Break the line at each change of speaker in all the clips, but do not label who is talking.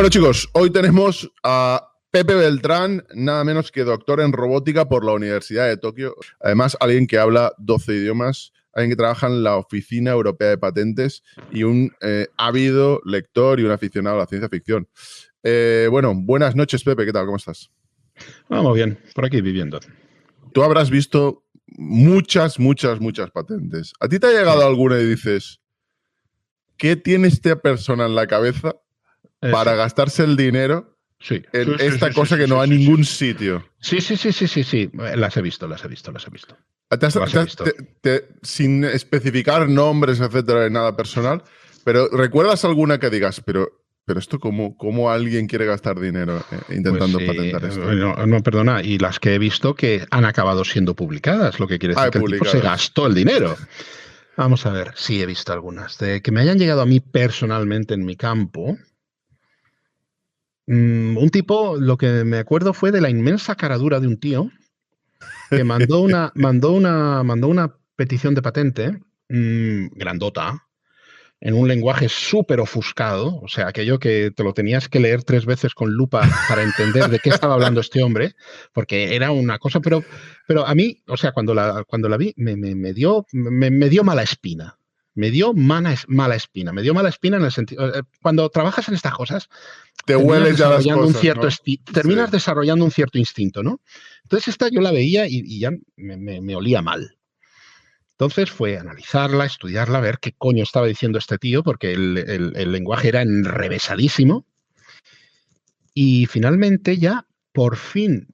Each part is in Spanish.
Bueno, chicos, hoy tenemos a Pepe Beltrán, nada menos que doctor en robótica por la Universidad de Tokio. Además, alguien que habla 12 idiomas, alguien que trabaja en la Oficina Europea de Patentes y un ávido lector y un aficionado a la ciencia ficción. Bueno, buenas noches, Pepe. ¿Qué tal? ¿Cómo estás?
Vamos bien, por aquí viviendo.
Tú habrás visto muchas patentes. ¿A ti te ha llegado alguna y dices, ¿qué tiene esta persona en la cabeza para gastarse el dinero en esta cosa que no va a ningún sitio?
Sí. Las he visto.
Sin especificar nombres, etcétera, de nada personal, pero ¿recuerdas alguna que digas, pero esto cómo alguien quiere gastar dinero intentando patentar esto?
No, perdona, y las que he visto que han acabado siendo publicadas, lo que quiere decir que el tipo se gastó el dinero. Vamos a ver, sí he visto algunas. De que me hayan llegado a mí personalmente en mi campo. Un tipo, lo que me acuerdo fue de la inmensa caradura de un tío que mandó una petición de patente grandota, en un lenguaje súper ofuscado, o sea, aquello que te lo tenías que leer 3 veces con lupa para entender de qué estaba hablando este hombre, porque era una cosa, pero a mí, o sea, cuando la vi, me dio mala espina. Me dio mala espina en el sentido. Cuando trabajas en estas cosas,
te hueles ya las cosas,
terminas desarrollando un cierto instinto, ¿no? Entonces esta yo la veía y ya me olía mal. Entonces fue analizarla, estudiarla, ver qué coño estaba diciendo este tío, porque el lenguaje era enrevesadísimo. Y finalmente ya, por fin,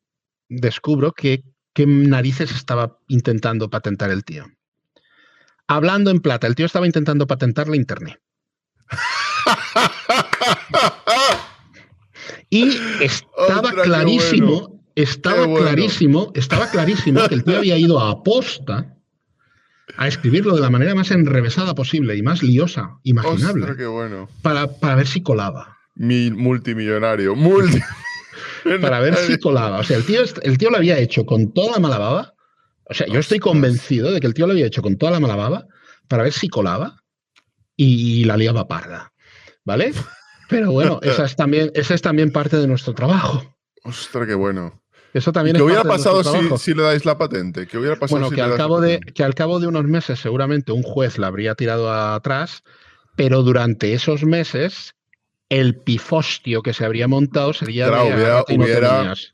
descubro qué narices estaba intentando patentar el tío. Hablando en plata, el tío estaba intentando patentar la Internet. Y estaba clarísimo que el tío había ido a posta a escribirlo de la manera más enrevesada posible y más liosa imaginable.
¡Ostras, qué bueno!
Para ver si colaba.
Multimillonario.
Para ver si colaba. O sea, el tío lo había hecho con toda la mala baba. O sea, yo estoy convencido de que el tío lo había hecho con toda la mala baba para ver si colaba y la liaba parda. ¿Vale? Pero bueno, esa es también parte de nuestro trabajo.
¡Ostras, qué bueno!
Eso también
¿Qué hubiera pasado si le dais la patente? ¿Qué hubiera pasado
que al cabo de unos meses seguramente un juez la habría tirado atrás, pero durante esos meses el pifostio que se habría montado sería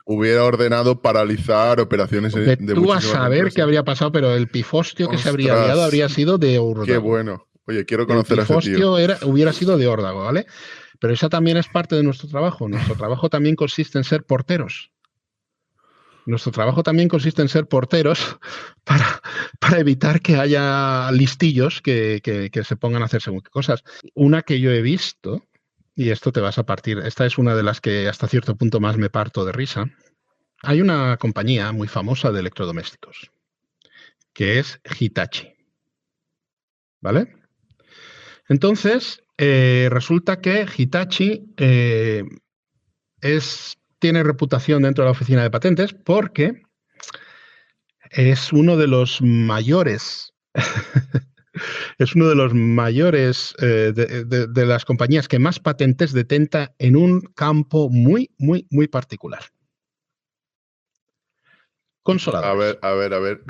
hubiera ordenado paralizar operaciones de
tú vas a saber qué habría pasado, pero el pifostio que se habría liado habría sido de órdago.
¡Qué bueno! Oye, quiero conocer a ese tío.
El pifostio hubiera sido de órdago, ¿vale? Pero esa también es parte de nuestro trabajo. Nuestro trabajo también consiste en ser porteros. Nuestro trabajo también consiste en ser porteros para evitar que haya listillos que se pongan a hacer según qué cosas. Una que yo he visto, y esto te vas a partir, esta es una de las que hasta cierto punto más me parto de risa. Hay una compañía muy famosa de electrodomésticos, que es Hitachi. ¿Vale? Entonces, resulta que Hitachi tiene reputación dentro de la oficina de patentes porque es uno de los mayores de las compañías que más patentes detenta en un campo muy particular. Consoladores.
A ver.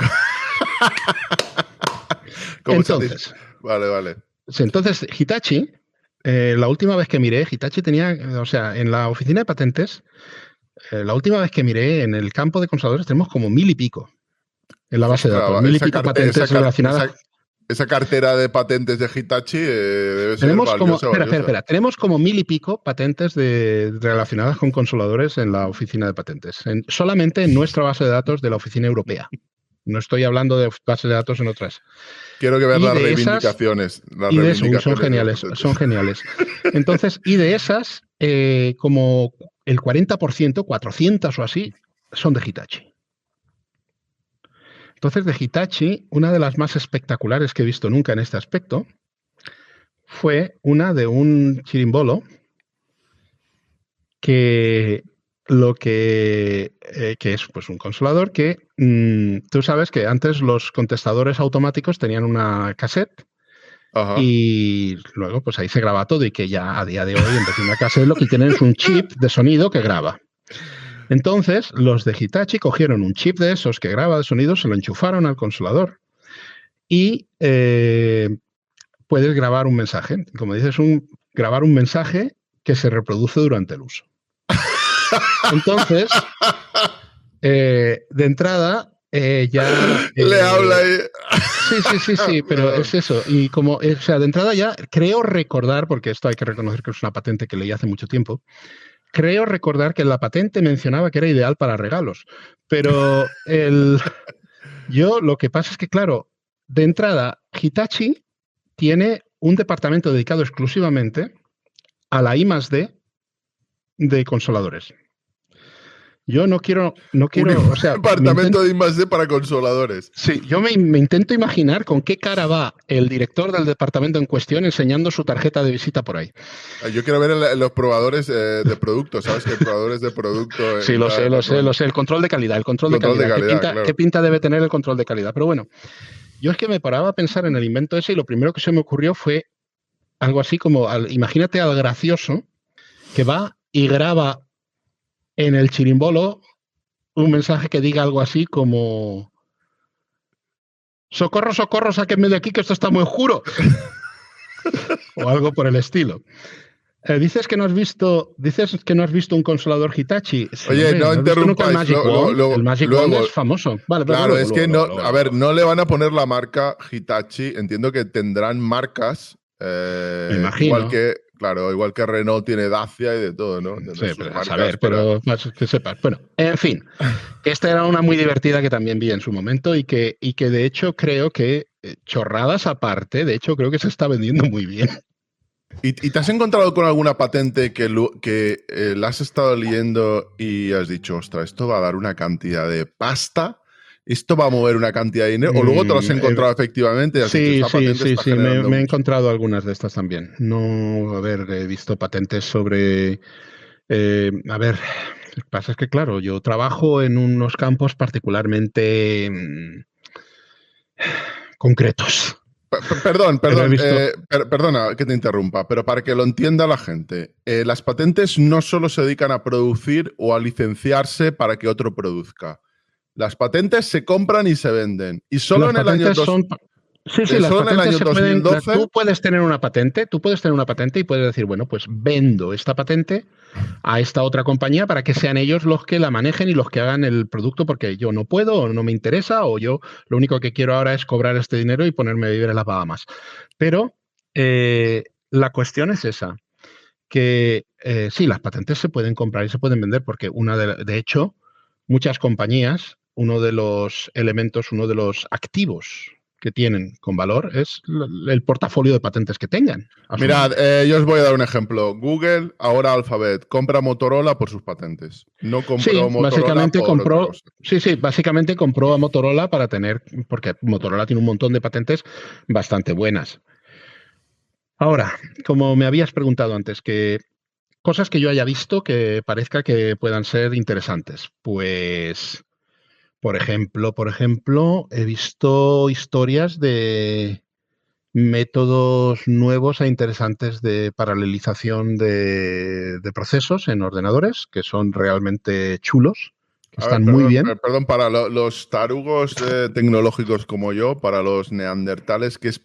Entonces,
vale.
Entonces, Hitachi, la última vez que miré, Hitachi tenía, o sea, en la oficina de patentes, la última vez que miré en el campo de consoladores tenemos como 1000 y pico en la base de datos. 1000 y pico patentes relacionadas.
Esa cartera de patentes de Hitachi debe ser valiosa.
Espera. Tenemos como 1000 y pico patentes relacionadas con consoladores en la oficina de patentes. Solamente en nuestra base de datos de la oficina europea. No estoy hablando de bases de datos en otras.
Quiero que veas las reivindicaciones.
Son geniales. Entonces, y de esas, como el 40%, 400 o así, son de Hitachi. Entonces, de Hitachi, una de las más espectaculares que he visto nunca en este aspecto fue una de un chirimbolo que es pues un consolador que tú sabes que antes los contestadores automáticos tenían una cassette
Ajá.
Y luego, pues ahí se graba todo y que ya a día de hoy, en vez de una cassette, lo que tienen es un chip de sonido que graba. Entonces, los de Hitachi cogieron un chip de esos que graba de sonido, se lo enchufaron al consolador y puedes grabar un mensaje. Como dices, grabar un mensaje que se reproduce durante el uso. Entonces, de entrada, ya...
Le habla ahí.
Sí, pero es eso. Y como, o sea, de entrada ya creo recordar, porque esto hay que reconocer que es una patente que leí hace mucho tiempo, creo recordar que la patente mencionaba que era ideal para regalos. Pero yo lo que pasa es que, claro, de entrada, Hitachi tiene un departamento dedicado exclusivamente a la I+D de consoladores. Yo no quiero, o sea,
departamento de I+D para consoladores.
Sí, yo me intento imaginar con qué cara va el director del departamento en cuestión enseñando su tarjeta de visita por ahí.
Yo quiero ver los probadores de producto, ¿sabes? Que hay probadores de producto.
Sí, lo sé. El control de calidad,
Claro.
¿Qué pinta debe tener el control de calidad? Pero bueno, yo es que me paraba a pensar en el invento ese y lo primero que se me ocurrió fue algo así como, imagínate al gracioso que va y graba en el chirimbolo un mensaje que diga algo así como: socorro, socorro, sáquenme de aquí que esto está muy oscuro. O algo por el estilo. Dices que no has visto un consolador Hitachi. Sí,
oye,
hombre,
no interrumpas.
El Magic Wand es famoso. Vale, pero
claro, es que no le van a poner la marca Hitachi. Entiendo que tendrán marcas.
Me imagino.
Igual que Renault tiene Dacia y de todo, ¿no?
Sí, pero a saber, pero más que sepas. Bueno, en fin, esta era una muy divertida que también vi en su momento y que de hecho creo que, chorradas aparte, de hecho creo que se está vendiendo muy bien.
¿Y te has encontrado con alguna patente que la has estado leyendo y has dicho, ostras, esto va a dar una cantidad de pasta? ¿Esto va a mover una cantidad de dinero? ¿O luego te lo has encontrado efectivamente y has dicho, esta patente está generando
me he
mucho?
encontrado algunas de estas también. No, he visto patentes sobre... lo que pasa es que, claro, yo trabajo en unos campos particularmente concretos.
Perdona que te interrumpa, pero para que lo entienda la gente, las patentes no solo se dedican a producir o a licenciarse para que otro produzca. Las patentes se compran y se venden. Y solo en el año
las patentes se pueden.
2012,
tú puedes tener una patente y puedes decir, bueno, pues vendo esta patente a esta otra compañía para que sean ellos los que la manejen y los que hagan el producto, porque yo no puedo o no me interesa, o yo lo único que quiero ahora es cobrar este dinero y ponerme a vivir en las Bahamas. Pero la cuestión es esa, que sí, las patentes se pueden comprar y se pueden vender, porque de hecho, muchas compañías, uno de los elementos, uno de los activos que tienen con valor es el portafolio de patentes que tengan.
Mirad, yo os voy a dar un ejemplo. Google, ahora Alphabet, compra Motorola por sus patentes. No compró Motorola por otra cosa.
Sí, básicamente compró a Motorola porque Motorola tiene un montón de patentes bastante buenas. Ahora, como me habías preguntado antes, que cosas que yo haya visto que parezca que puedan ser interesantes. Pues, por ejemplo, he visto historias de métodos nuevos e interesantes de paralelización de procesos en ordenadores, que son realmente chulos, que están muy bien.
Perdón, para los tarugos tecnológicos como yo, para los neandertales, ¿qué es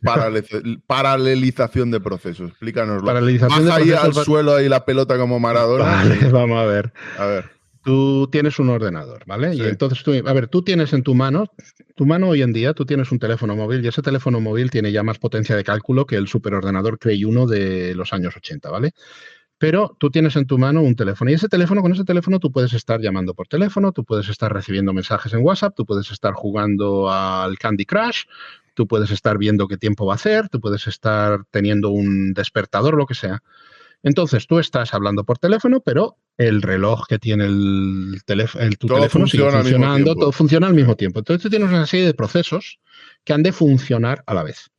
paralelización de procesos? Explícanoslo.
Paralelización
Baja ahí al suelo ahí la pelota como Maradona.
Vale, vamos a ver.
A ver.
Tú tienes un ordenador, ¿vale?
Sí.
Y entonces tú tienes en tu mano hoy en día, tú tienes un teléfono móvil y ese teléfono móvil tiene ya más potencia de cálculo que el superordenador Cray 1 de los años 80, ¿vale? Pero tú tienes en tu mano un teléfono y con ese teléfono tú puedes estar llamando por teléfono, tú puedes estar recibiendo mensajes en WhatsApp, tú puedes estar jugando al Candy Crush, tú puedes estar viendo qué tiempo va a hacer, tú puedes estar teniendo un despertador, lo que sea. Entonces tú estás hablando por teléfono, pero el reloj que tiene tu teléfono sigue funcionando, todo funciona al mismo tiempo. Entonces tú tienes una serie de procesos que han de funcionar a la vez.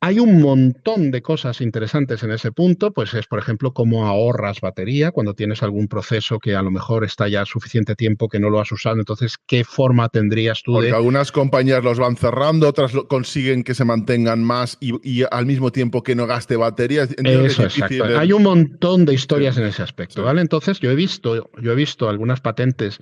Hay un montón de cosas interesantes en ese punto, pues es, por ejemplo, cómo ahorras batería cuando tienes algún proceso que a lo mejor está ya suficiente tiempo que no lo has usado. Entonces, ¿qué forma tendrías tú
Porque
de...?
algunas compañías los van cerrando, otras consiguen que se mantengan más y al mismo tiempo que no gaste batería. Entiendo que es
Eso,
difícil
exacto.
ver.
Hay un montón de
Sí,
historias en ese aspecto,
sí.
¿vale? Entonces, yo he visto algunas patentes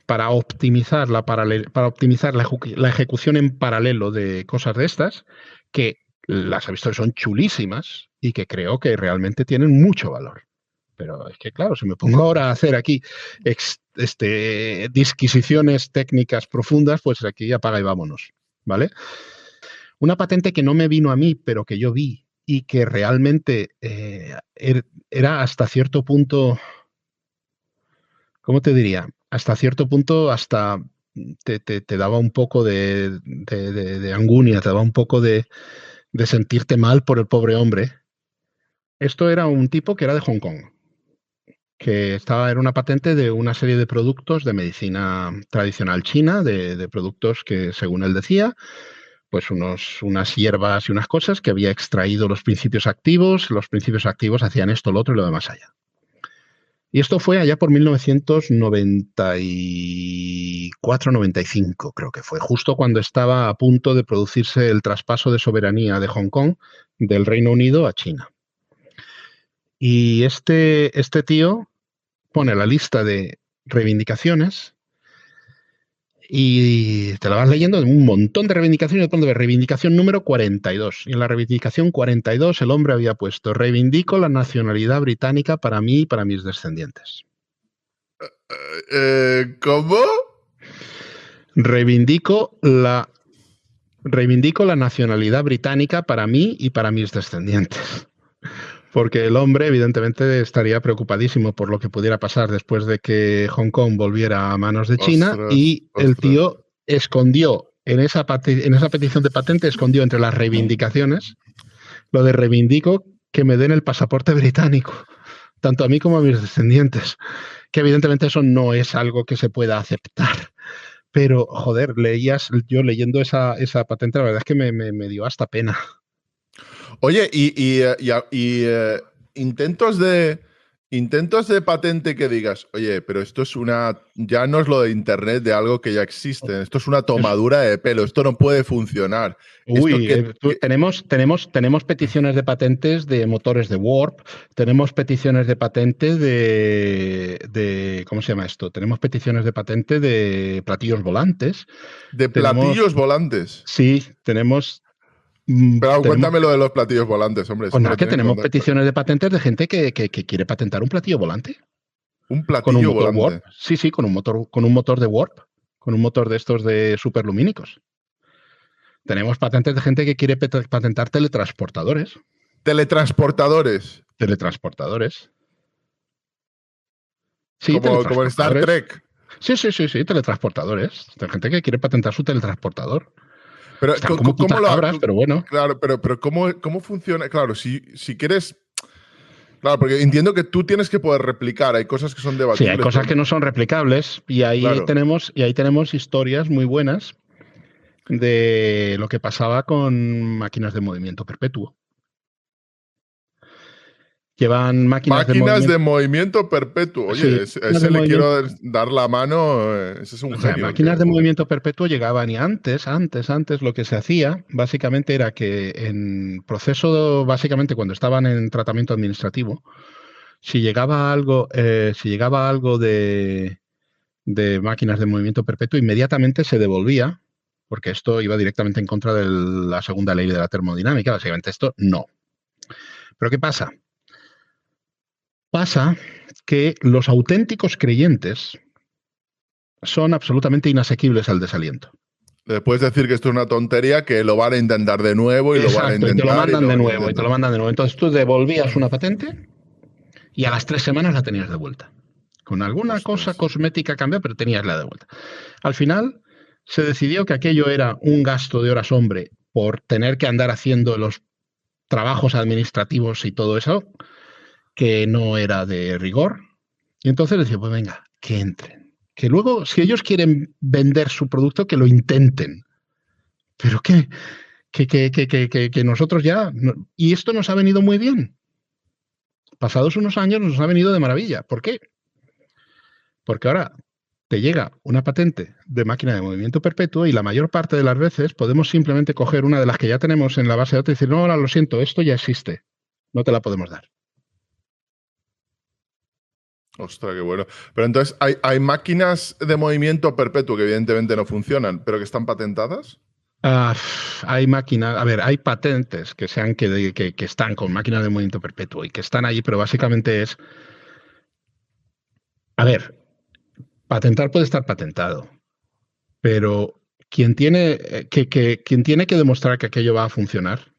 para optimizar para optimizar la ejecución en paralelo de cosas de estas, que las he visto que son chulísimas y que creo que realmente tienen mucho valor. Pero es que, claro, si me pongo ahora a hacer aquí disquisiciones técnicas profundas, pues aquí apaga y vámonos, ¿vale? Una patente que no me vino a mí, pero que yo vi y que realmente era hasta cierto punto, ¿cómo te diría? Hasta cierto punto, hasta te daba un poco de angunia, te daba un poco de sentirte mal por el pobre hombre. Esto era un tipo que era de Hong Kong, era una patente de una serie de productos de medicina tradicional china, de productos que, según él decía, pues unas hierbas y unas cosas que había extraído los principios activos hacían esto, lo otro y lo demás allá. Y esto fue allá por 1994-95, creo que fue, justo cuando estaba a punto de producirse el traspaso de soberanía de Hong Kong del Reino Unido a China. Y este tío pone la lista de reivindicaciones y te la vas leyendo de un montón de reivindicaciones, de reivindicación número 42. Y en la reivindicación 42 el hombre había puesto: reivindico la nacionalidad británica para mí y para mis descendientes.
¿Cómo?
Reivindico la nacionalidad británica para mí y para mis descendientes. Porque el hombre, evidentemente, estaría preocupadísimo por lo que pudiera pasar después de que Hong Kong volviera a manos de China,
Ostras,
y el
ostras.
tío escondió en esa petición de patente, escondió entre las reivindicaciones lo de: reivindico que me den el pasaporte británico, tanto a mí como a mis descendientes. Que evidentemente eso no es algo que se pueda aceptar. Pero, joder, yo leyendo esa patente, la verdad es que me dio hasta pena.
Oye, intentos de patente que digas, oye, pero esto es ya no es lo de internet de algo que ya existe, esto es una tomadura de pelo, esto no puede funcionar. Esto
Uy, tenemos peticiones de patentes de motores de Warp, tenemos peticiones de patente ¿cómo se llama esto? Tenemos peticiones de patente de platillos volantes.
de
Tenemos,
platillos volantes.
sí,
Pero
tenemos,
cuéntame lo de los platillos volantes, hombre, eso
pues
me
nada,
lo
que
tienes que
tenemos
contar.
peticiones de patentes de gente que quiere patentar un platillo volante
Un
con un
platillo
motor Warp.
volante.
Sí, sí, con un motor de Warp, con un motor de estos de superlumínicos. Tenemos patentes de gente que quiere patentar teletransportadores.
Teletransportadores.
Teletransportadores. Sí,
Como en Star
teletransportadores.
Trek.
Sí, sí, sí, sí, teletransportadores. Hay gente que quiere patentar su teletransportador.
Pero,
Están como putas cabras, pero bueno.
claro, pero ¿cómo funciona? Claro, si quieres. Claro, porque entiendo que tú tienes que poder replicar, hay cosas que son
Sí, hay
debatibles,
cosas
pero
que no son replicables, y
claro.
ahí tenemos historias muy buenas de lo que pasaba con máquinas de movimiento perpetuo. Llevan máquinas de
Máquinas de
movimiento.
movimiento perpetuo. Oye,
Sí,
a
máquinas de
ese le
movimiento.
quiero dar la mano. Ese es un
O sea,
genio el tío.
máquinas de movimiento perpetuo llegaban, y antes lo que se hacía básicamente era que en proceso, básicamente cuando estaban en tratamiento administrativo, si llegaba algo de máquinas de movimiento perpetuo, inmediatamente se devolvía, porque esto iba directamente en contra de la segunda ley de la termodinámica. Básicamente esto no. Pero ¿qué pasa? Pasa que los auténticos creyentes son absolutamente inasequibles al desaliento.
Le puedes decir que esto es una tontería, que lo van a intentar de nuevo y lo van a
Exacto, y te lo
intentar y
mandan
lo
de
van a
nuevo, y te
intentar.
lo mandan de nuevo. Entonces tú devolvías una patente y a las 3 semanas la tenías de vuelta. Con alguna cosa
Ostras.
cosmética cambiada, pero tenías la de vuelta. Al final se decidió que aquello era un gasto de horas hombre por tener que andar haciendo los trabajos administrativos y todo eso, que no era de rigor. Y entonces decía, pues venga, que entren. Que luego, si ellos quieren vender su producto, que lo intenten. Pero que nosotros ya... Y esto nos ha venido muy bien. Pasados unos años nos ha venido de maravilla. ¿Por qué? Porque ahora te llega una patente de máquina de movimiento perpetuo y la mayor parte de las veces podemos simplemente coger una de las que ya tenemos en la base de datos y decir, no, ahora lo siento, esto ya existe. No te la podemos dar.
Ostras, qué bueno. Pero entonces, ¿hay máquinas de movimiento perpetuo que evidentemente no funcionan, pero que están patentadas?
Hay máquinas, a ver, hay patentes que sean que están con máquinas de movimiento perpetuo y que están ahí, pero básicamente es, a ver, patentar puede estar patentado, pero quien tiene quien tiene que demostrar que aquello va a funcionar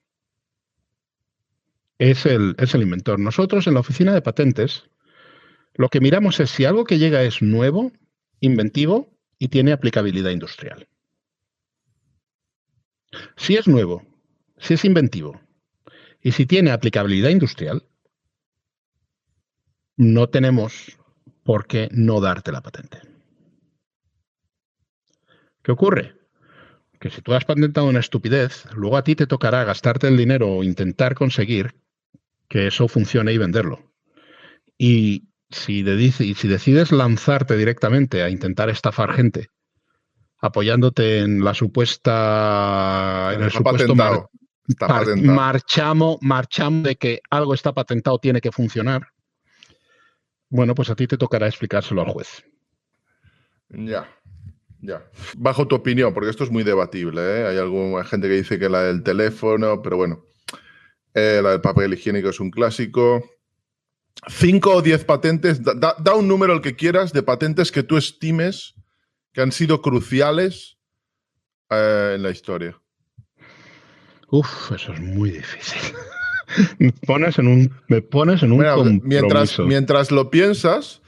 es el inventor. Nosotros en la oficina de patentes lo que miramos es si algo que llega es nuevo, inventivo y tiene aplicabilidad industrial. Si es nuevo, si es inventivo y si tiene aplicabilidad industrial, no tenemos por qué no darte la patente. ¿Qué ocurre? Que si tú has patentado una estupidez, luego a ti te tocará gastarte el dinero o intentar conseguir que eso funcione y venderlo. Y si decides lanzarte directamente a intentar estafar gente, apoyándote en la supuesta, en el
Está
supuesto
patentado. Está patentado.
marchamo de que algo está patentado, tiene que funcionar, bueno, pues a ti te tocará explicárselo al juez.
Ya. Bajo tu opinión, porque esto es muy debatible, ¿eh? Hay gente que dice que la del teléfono, pero bueno, la del papel higiénico es un clásico. 5 o 10 patentes, da un número el que quieras de patentes que tú estimes que han sido cruciales en la historia.
Uf, eso es muy difícil. me pones en un
Bueno,
compromiso.
mientras lo piensas,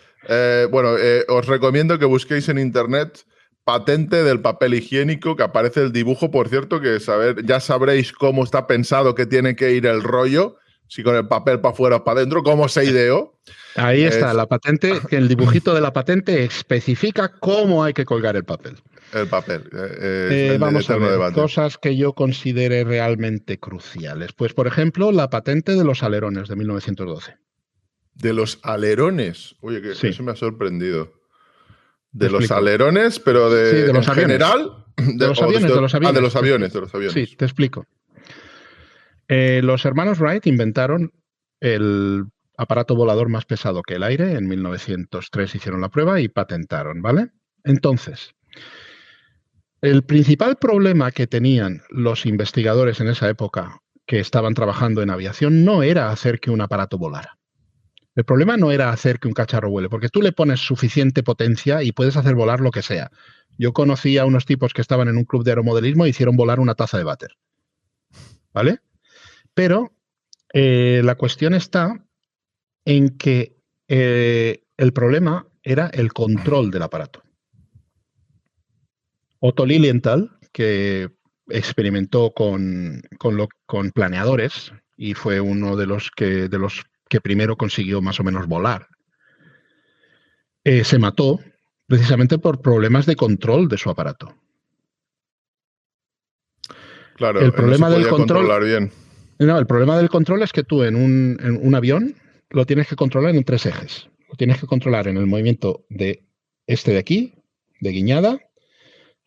os recomiendo que busquéis en internet patente del papel higiénico, que aparece el dibujo, por cierto, que ya sabréis cómo está pensado que tiene que ir el rollo, si con el papel para afuera o para adentro, cómo se ideó.
Ahí está, la patente, que el dibujito de la patente especifica cómo hay que colgar el papel.
El papel.
Vamos a ver, cosas que yo considere realmente cruciales. Pues, por ejemplo, la patente de los alerones de 1912.
De los alerones. Oye, que
Sí.
eso me ha sorprendido. De los alerones, pero
de los
en
aviones.
general.
De los aviones.
De los aviones.
Sí, te explico. Los hermanos Wright inventaron el aparato volador más pesado que el aire. En 1903 hicieron la prueba y patentaron, ¿vale? Entonces, el principal problema que tenían los investigadores en esa época que estaban trabajando en aviación no era hacer que un aparato volara. El problema no era hacer que un cacharro vuele, porque tú le pones suficiente potencia y puedes hacer volar lo que sea. Yo conocí a unos tipos que estaban en un club de aeromodelismo e hicieron volar una taza de váter. ¿Vale? Pero la cuestión está en que el problema era el control del aparato. Otto Lilienthal, que experimentó con planeadores y fue uno de los que primero consiguió más o menos volar, se mató precisamente por problemas de control de su aparato.
Claro, el problema no se podía controlar bien.
No, el problema del control es que tú en un avión lo tienes que controlar en 3 ejes. Lo tienes que controlar en el movimiento de aquí, de guiñada,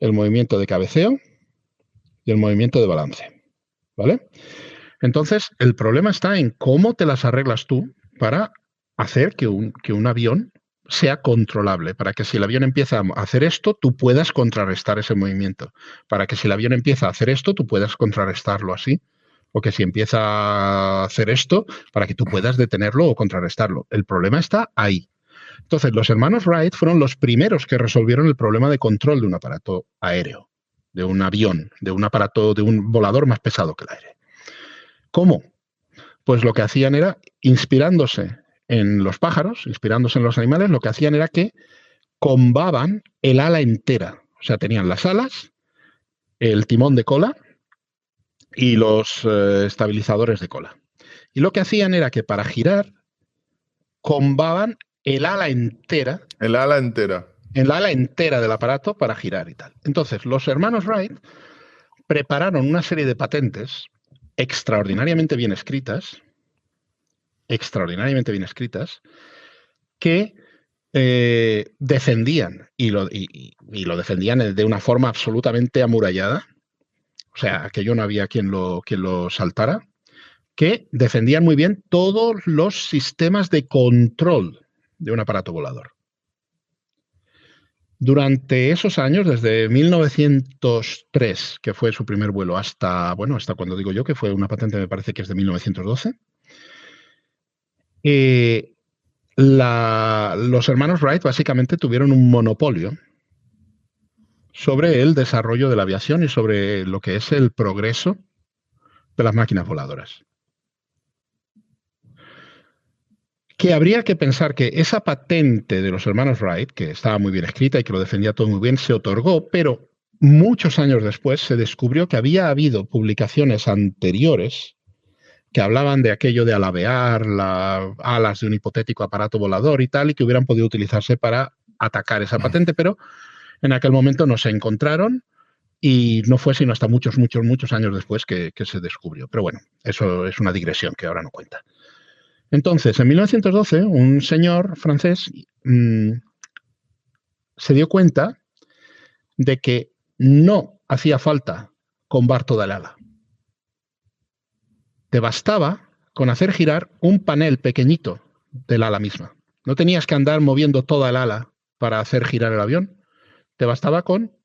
el movimiento de cabeceo y el movimiento de balance. ¿Vale? Entonces, el problema está en cómo te las arreglas tú para hacer que un avión sea controlable, para que si el avión empieza a hacer esto, tú puedas contrarrestar ese movimiento. Para que si el avión empieza a hacer esto, tú puedas contrarrestarlo así. O que si empieza a hacer esto, para que tú puedas detenerlo o contrarrestarlo. El problema está ahí. Entonces, los hermanos Wright fueron los primeros que resolvieron el problema de control de un aparato aéreo, de un avión, de un aparato, de un volador más pesado que el aire. ¿Cómo? Pues lo que hacían era, inspirándose en los pájaros, inspirándose en los animales, lo que hacían era que combaban el ala entera. O sea, tenían las alas, el timón de cola y los estabilizadores de cola. Y lo que hacían era que para girar, combaban el ala entera.
El ala entera.
En la ala entera del aparato para girar y tal. Entonces, los hermanos Wright prepararon una serie de patentes extraordinariamente bien escritas, que defendían, y lo defendían de una forma absolutamente amurallada, o sea, que yo no había quien lo saltara, que defendían muy bien todos los sistemas de control de un aparato volador. Durante esos años, desde 1903, que fue su primer vuelo, hasta cuando digo yo, que fue una patente, me parece que es de 1912, los hermanos Wright básicamente tuvieron un monopolio sobre el desarrollo de la aviación y sobre lo que es el progreso de las máquinas voladoras. Que habría que pensar que esa patente de los hermanos Wright, que estaba muy bien escrita y que lo defendía todo muy bien, se otorgó, pero muchos años después se descubrió que había habido publicaciones anteriores que hablaban de aquello de alabear las alas de un hipotético aparato volador y tal, y que hubieran podido utilizarse para atacar esa patente, pero en aquel momento no se encontraron y no fue sino hasta muchos años después que se descubrió. Pero bueno, eso es una digresión que ahora no cuenta. Entonces, en 1912, un señor francés se dio cuenta de que no hacía falta combar toda el ala. Te bastaba con hacer girar un panel pequeñito del ala misma. No tenías que andar moviendo toda el ala para hacer girar el avión. Te bastaba con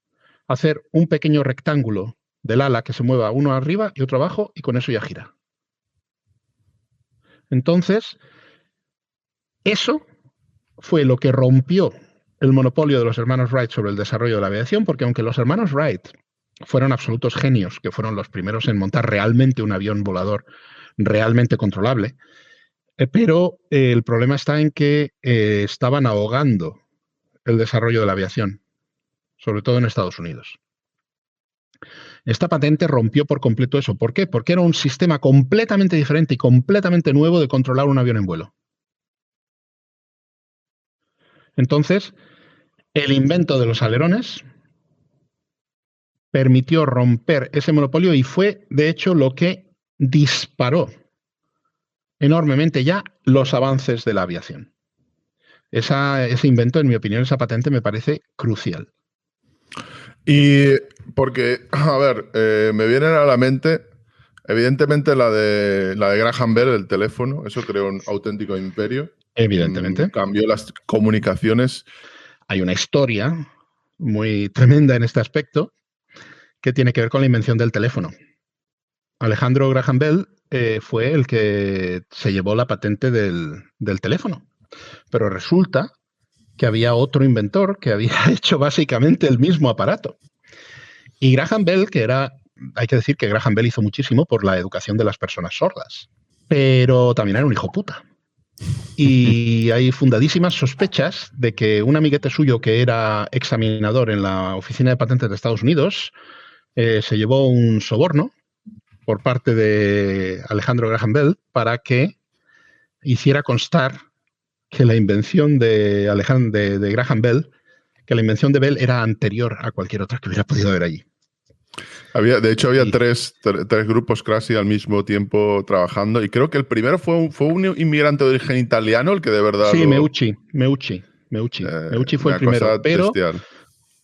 hacer un pequeño rectángulo del ala que se mueva uno arriba y otro abajo, y con eso ya gira. Entonces, eso fue lo que rompió el monopolio de los hermanos Wright sobre el desarrollo de la aviación, porque aunque los hermanos Wright fueron absolutos genios, que fueron los primeros en montar realmente un avión volador realmente controlable, pero el problema está en que estaban ahogando el desarrollo de la aviación, sobre todo en Estados Unidos. Esta patente rompió por completo eso. ¿Por qué? Porque era un sistema completamente diferente y completamente nuevo de controlar un avión en vuelo. Entonces, el invento de los alerones permitió romper ese monopolio y fue, de hecho, lo que disparó enormemente ya los avances de la aviación. Ese invento, en mi opinión, esa patente me parece crucial.
Y porque, a ver, me vienen a la mente, evidentemente, la de Graham Bell, el teléfono. Eso creó un auténtico imperio.
Evidentemente.
Cambió las comunicaciones.
Hay una historia muy tremenda en este aspecto que tiene que ver con la invención del teléfono. Alejandro Graham Bell fue el que se llevó la patente del teléfono. Pero resulta que había otro inventor que había hecho básicamente el mismo aparato. Y Graham Bell, hay que decir que Graham Bell hizo muchísimo por la educación de las personas sordas, pero también era un hijo puta. Y hay fundadísimas sospechas de que un amiguete suyo que era examinador en la Oficina de Patentes de Estados Unidos se llevó un soborno por parte de Alejandro Graham Bell para que hiciera constar que la invención de Graham Bell, que la invención de Bell era anterior a cualquier otra que hubiera podido haber allí.
De hecho, había tres grupos casi al mismo tiempo trabajando, y creo que el primero fue un inmigrante de origen italiano el que de verdad...
Sí, Meucci fue el primero,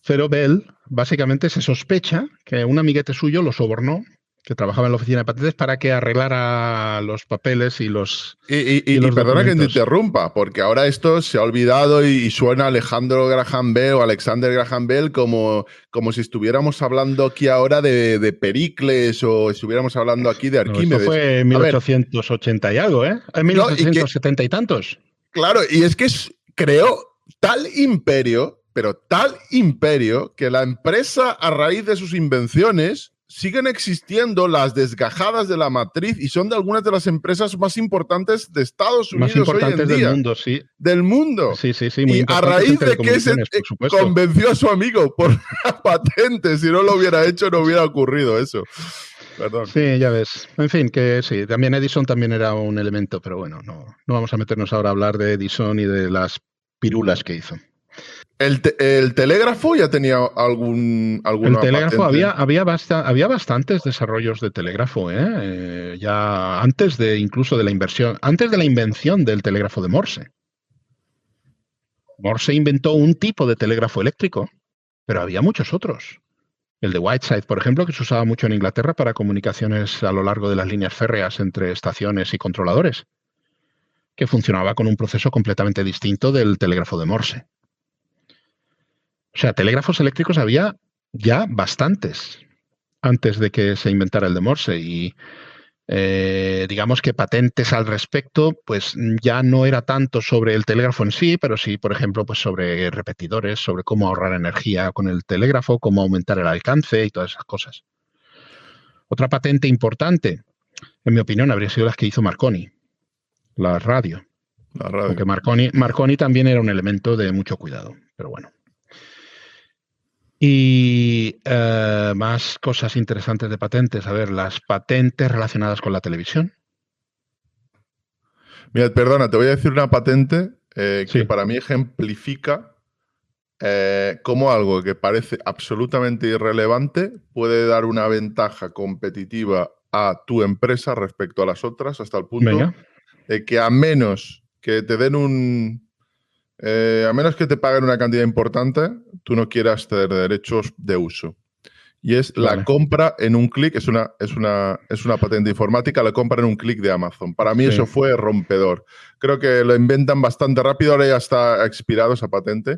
pero Bell básicamente se sospecha que un amiguete suyo lo sobornó, que trabajaba en la oficina de patentes, para que arreglara los papeles y los
perdona que te interrumpa, porque ahora esto se ha olvidado y suena Alejandro Graham Bell o Alexander Graham Bell como si estuviéramos hablando aquí ahora de Pericles o estuviéramos hablando aquí de Arquímedes.
No, esto fue en 1880 y algo, ¿eh? En 1870 y tantos.
Claro, y es que creó tal imperio, pero tal imperio, que la empresa, a raíz de sus invenciones, siguen existiendo las desgajadas de la matriz y son de algunas de las empresas más importantes de Estados Unidos.
Más importantes
hoy en día.
Del mundo, sí.
Del mundo.
Sí, muy
y a raíz de que se convenció a su amigo por la patente, si no lo hubiera hecho, no hubiera ocurrido eso. Perdón.
Sí, ya ves. En fin, que sí, también Edison también era un elemento, pero bueno, no vamos a meternos ahora a hablar de Edison y de las pirulas que hizo.
¿El telégrafo ya tenía alguna
El telégrafo,
patente?
había bastantes desarrollos de telégrafo, ya antes de incluso de la invención del telégrafo de Morse. Morse inventó un tipo de telégrafo eléctrico, pero había muchos otros. El de Whiteside, por ejemplo, que se usaba mucho en Inglaterra para comunicaciones a lo largo de las líneas férreas entre estaciones y controladores, que funcionaba con un proceso completamente distinto del telégrafo de Morse. O sea, telégrafos eléctricos había ya bastantes antes de que se inventara el de Morse y digamos que patentes al respecto, pues ya no era tanto sobre el telégrafo en sí, pero sí, por ejemplo, pues sobre repetidores, sobre cómo ahorrar energía con el telégrafo, cómo aumentar el alcance y todas esas cosas. Otra patente importante, en mi opinión, habría sido las que hizo Marconi, la radio.
La radio.
Aunque Marconi también era un elemento de mucho cuidado, pero bueno. Y más cosas interesantes de patentes. A ver, las patentes relacionadas con la televisión.
Mira, perdona, te voy a decir una patente que
Sí.
para mí ejemplifica cómo algo que parece absolutamente irrelevante puede dar una ventaja competitiva a tu empresa respecto a las otras, hasta el punto
Venga.
de que a menos que te den a menos que te paguen una cantidad importante, tú no quieras tener derechos de uso. Y es la
Vale.
compra en un clic, es una patente informática, la compra en un clic de Amazon. Para mí
Sí.
eso fue rompedor. Creo que lo inventan bastante rápido, ahora ya está expirado esa patente.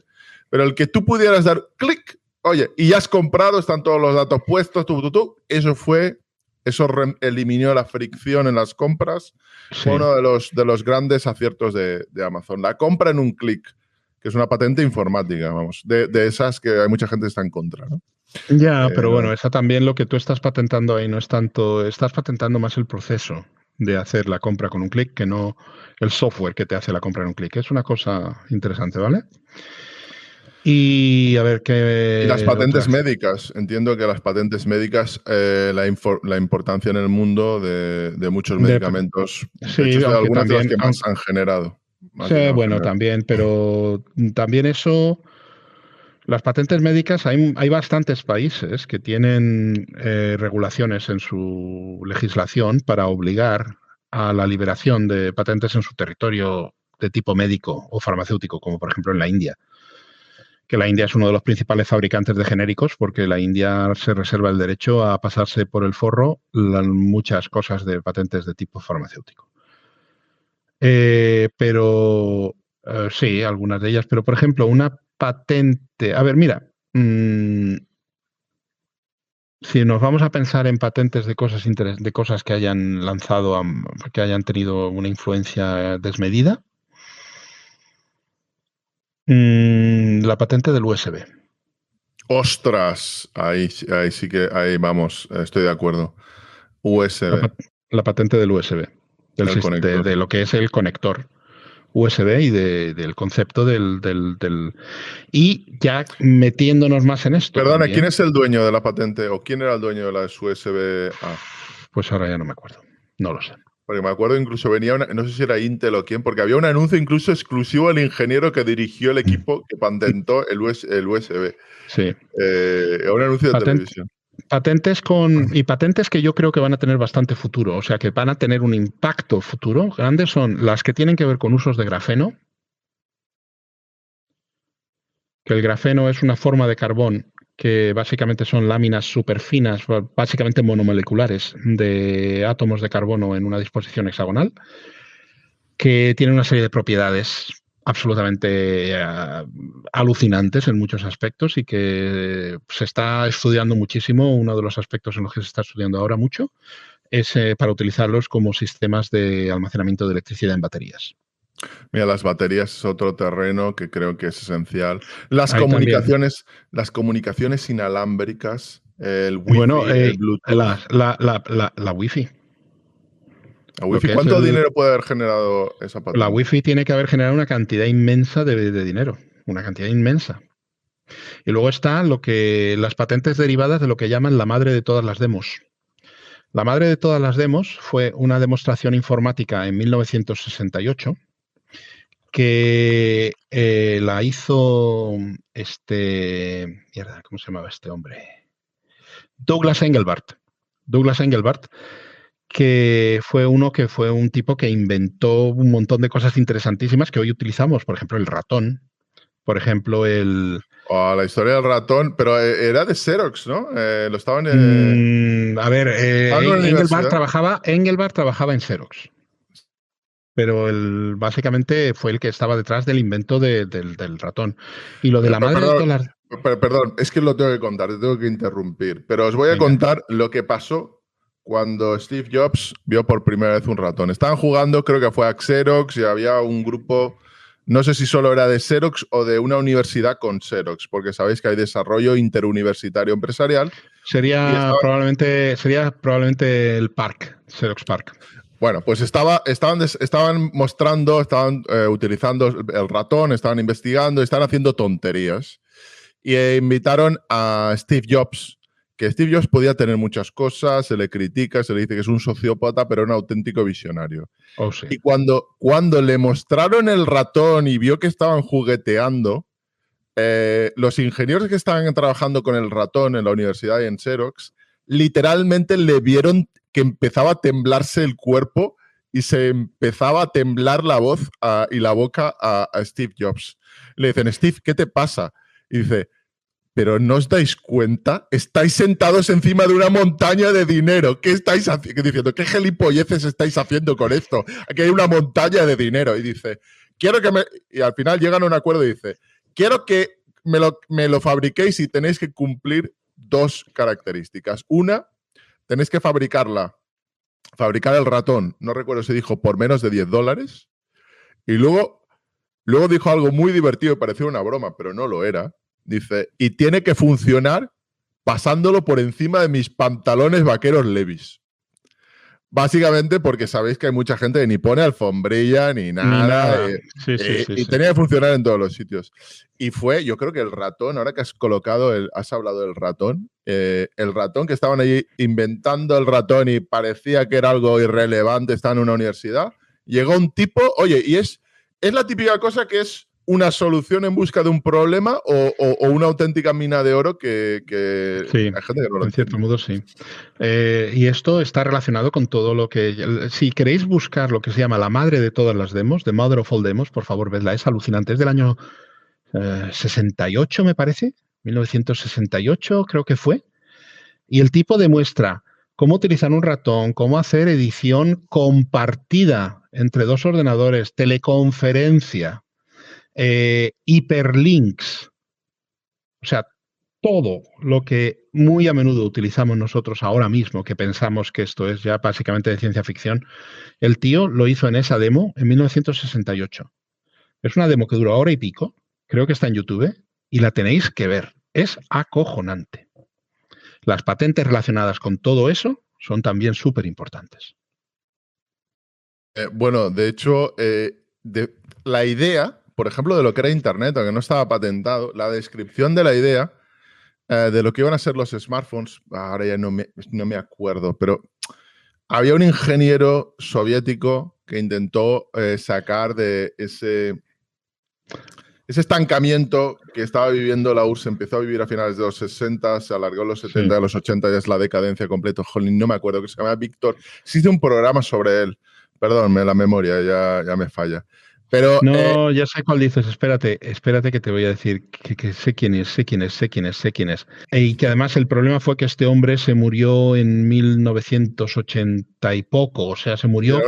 Pero el que tú pudieras dar clic, oye, y ya has comprado, están todos los datos puestos, eso eliminó la fricción en las compras.
Sí.
Fue uno de los grandes aciertos de Amazon. La compra en un clic, que es una patente informática, vamos, de esas que hay mucha gente que está en contra, ¿no?
Ya, pero bueno, esa también lo que tú estás patentando ahí no es tanto, estás patentando más el proceso de hacer la compra con un clic que no el software que te hace la compra en un clic. Es una cosa interesante, ¿vale? Y a ver qué.
Y las patentes
otras.
médicas. Entiendo que las patentes médicas, la importancia en el mundo de muchos medicamentos.
Sí,
de hecho, es de
aunque
algunas de las
también.
que más han generado.
Sí, bueno, también, pero también eso. Las patentes médicas, hay bastantes países que tienen regulaciones en su legislación para obligar a la liberación de patentes en su territorio de tipo médico o farmacéutico, como por ejemplo en la India. Que la India es uno de los principales fabricantes de genéricos porque la India se reserva el derecho a pasarse por el forro muchas cosas de patentes de tipo farmacéutico. Pero sí, algunas de ellas. Pero, por ejemplo, una patente. A ver, mira. Si nos vamos a pensar en patentes de cosas que hayan lanzado, que hayan tenido una influencia desmedida, la patente del USB.
¡Ostras! Ahí sí que, ahí vamos, estoy de acudo. USB.
La patente del USB. De lo que es el conector USB y del concepto del. Y ya metiéndonos más en esto.
Perdona,
también,
¿quién es el dueño de la patente o quién era el dueño de la USB-A?
Pues ahora ya no me acuerdo. No lo sé.
Porque me acuerdo incluso venía no sé si era Intel o quién, porque había un anuncio incluso exclusivo del ingeniero que dirigió el equipo que patentó el USB.
Sí.
Un anuncio de televisión.
Patentes que yo creo que van a tener bastante futuro, o sea, que van a tener un impacto futuro grande, son las que tienen que ver con usos de grafeno, que el grafeno es una forma de carbón que básicamente son láminas superfinas, básicamente monomoleculares, de átomos de carbono en una disposición hexagonal, que tienen una serie de propiedades absolutamente alucinantes en muchos aspectos y que se está estudiando muchísimo. Uno de los aspectos en los que se está estudiando ahora mucho es para utilizarlos como sistemas de almacenamiento de electricidad en baterías.
Mira, las baterías es otro terreno que creo que es esencial. Las comunicaciones inalámbricas, el Wi-Fi, el Bluetooth.
La Wi-Fi.
La Wi-Fi. ¿Cuánto dinero puede haber generado esa patente?
La Wi-Fi tiene que haber generado una cantidad inmensa de dinero, una cantidad inmensa. Y luego están las patentes derivadas de lo que llaman la madre de todas las demos. La madre de todas las demos fue una demostración informática en 1968 que la hizo ¿cómo se llamaba este hombre? Douglas Engelbart. Douglas Engelbart, que fue un tipo que inventó un montón de cosas interesantísimas que hoy utilizamos, por ejemplo, el ratón, por ejemplo,
la historia del ratón, pero era de Xerox, ¿no? Lo estaban...
a ver,
estaban en la
Engelbart trabajaba en Xerox, pero básicamente fue el que estaba detrás del invento del ratón. Y lo de la madre de todas las...
Perdón, es que lo tengo que contar, te tengo que interrumpir, pero os voy a contar lo que pasó cuando Steve Jobs vio por primera vez un ratón. Estaban jugando, creo que fue a Xerox, y había un grupo, no sé si solo era de Xerox o de una universidad con Xerox, porque sabéis que hay desarrollo interuniversitario empresarial.
Sería probablemente el Park, Xerox Park.
Bueno, pues estaban mostrando, estaban utilizando el ratón, estaban investigando, estaban haciendo tonterías. Y invitaron a Steve Jobs, que Steve Jobs podía tener muchas cosas, se le critica, se le dice que es un sociópata, pero un auténtico visionario.
Oh, sí.
Y cuando le mostraron el ratón y vio que estaban jugueteando, los ingenieros que estaban trabajando con el ratón en la universidad y en Xerox, literalmente le vieron que empezaba a temblarse el cuerpo y se empezaba a temblar la voz y la boca a Steve Jobs. Le dicen, Steve, ¿qué te pasa? Y dice, ¿pero no os dais cuenta? Estáis sentados encima de una montaña de dinero. ¿Qué estáis diciendo? ¿Qué gilipolleces estáis haciendo con esto? Aquí hay una montaña de dinero. Y dice, y al final llegan a un acuerdo y dice, quiero que me lo fabriquéis y tenéis que cumplir dos características. Una, tenéis que fabricar el ratón, no recuerdo si dijo por menos de $10. Y luego dijo algo muy divertido y pareció una broma, pero no lo era. Dice, y tiene que funcionar pasándolo por encima de mis pantalones vaqueros Levi's. Básicamente porque sabéis que hay mucha gente que ni pone alfombrilla ni nada. Y tenía que funcionar en todos los sitios. Y yo creo que el ratón, ahora que has hablado del ratón, el ratón que estaban allí inventando el ratón y parecía que era algo irrelevante, estaba en una universidad, llegó un tipo, oye, y es la típica cosa que es una solución en busca de un problema o una auténtica mina de oro que
sí,
hay gente que no lo entiende.
En cierto modo sí. Y esto está relacionado con todo lo que... Si queréis buscar lo que se llama la madre de todas las demos, The Mother of All Demos, por favor, vedla, es alucinante. Es del año 68, me parece, 1968 creo que fue. Y el tipo demuestra cómo utilizar un ratón, cómo hacer edición compartida entre dos ordenadores, teleconferencia, hiperlinks, o sea, todo lo que muy a menudo utilizamos nosotros ahora mismo, que pensamos que esto es ya básicamente de ciencia ficción, el tío lo hizo en esa demo en 1968. Es una demo que duró hora y pico, creo que está en YouTube, y la tenéis que ver. Es acojonante. Las patentes relacionadas con todo eso son también súper importantes.
Bueno, de hecho, la idea, por ejemplo, de lo que era Internet, aunque no estaba patentado, la descripción de la idea de lo que iban a ser los smartphones, ahora ya no me acuerdo, pero había un ingeniero soviético que intentó sacar de ese estancamiento que estaba viviendo la URSS, empezó a vivir a finales de los 60, se alargó a los 70, a los 80 ya es la decadencia completa. Jolín, no me acuerdo, que se llama Víctor. Existe un programa sobre él. Perdón, la memoria ya me falla. Pero,
no, ya sé cuál dices. Espérate que te voy a decir que sé quién es. Y que además el problema fue que este hombre se murió en 1980 y poco. O sea, se murió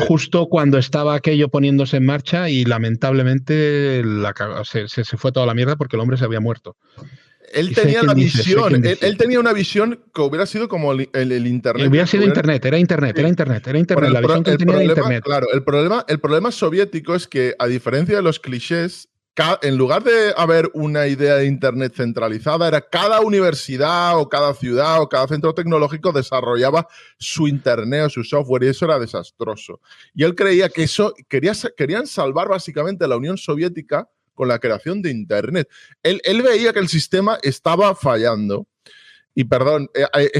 justo cuando estaba aquello poniéndose en marcha y lamentablemente se fue toda la mierda porque el hombre se había muerto.
Él tenía la visión, él tenía una visión que hubiera sido como el Internet.
Hubiera sido Internet, era Internet. Bueno,
la visión que él tenía era Internet. Claro, el problema soviético es que, a diferencia de los clichés, en lugar de haber una idea de Internet centralizada, era cada universidad o cada ciudad o cada centro tecnológico desarrollaba su Internet o su software y eso era desastroso. Y él creía que querían salvar básicamente la Unión Soviética con la creación de Internet. Él veía que el sistema estaba fallando. Y perdón,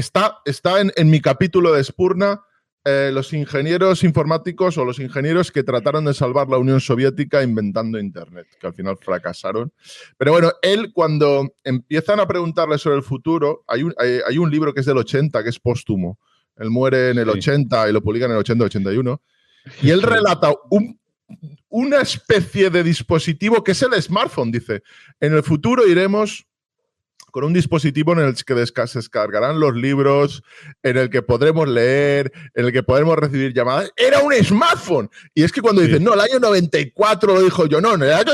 está en mi capítulo de Spurna los ingenieros informáticos o los ingenieros que trataron de salvar la Unión Soviética inventando Internet, que al final fracasaron. Pero bueno, él cuando empiezan a preguntarle sobre el futuro, hay un libro que es del 80, que es póstumo. Él muere en el 80 y lo publican en el 80-81. Y él relata una especie de dispositivo que es el smartphone. Dice, en el futuro iremos con un dispositivo en el que se descargarán los libros, en el que podremos leer, en el que podremos recibir llamadas. ¡Era un smartphone! Y es que cuando dicen, no, el año 94 lo dijo yo, no, en el año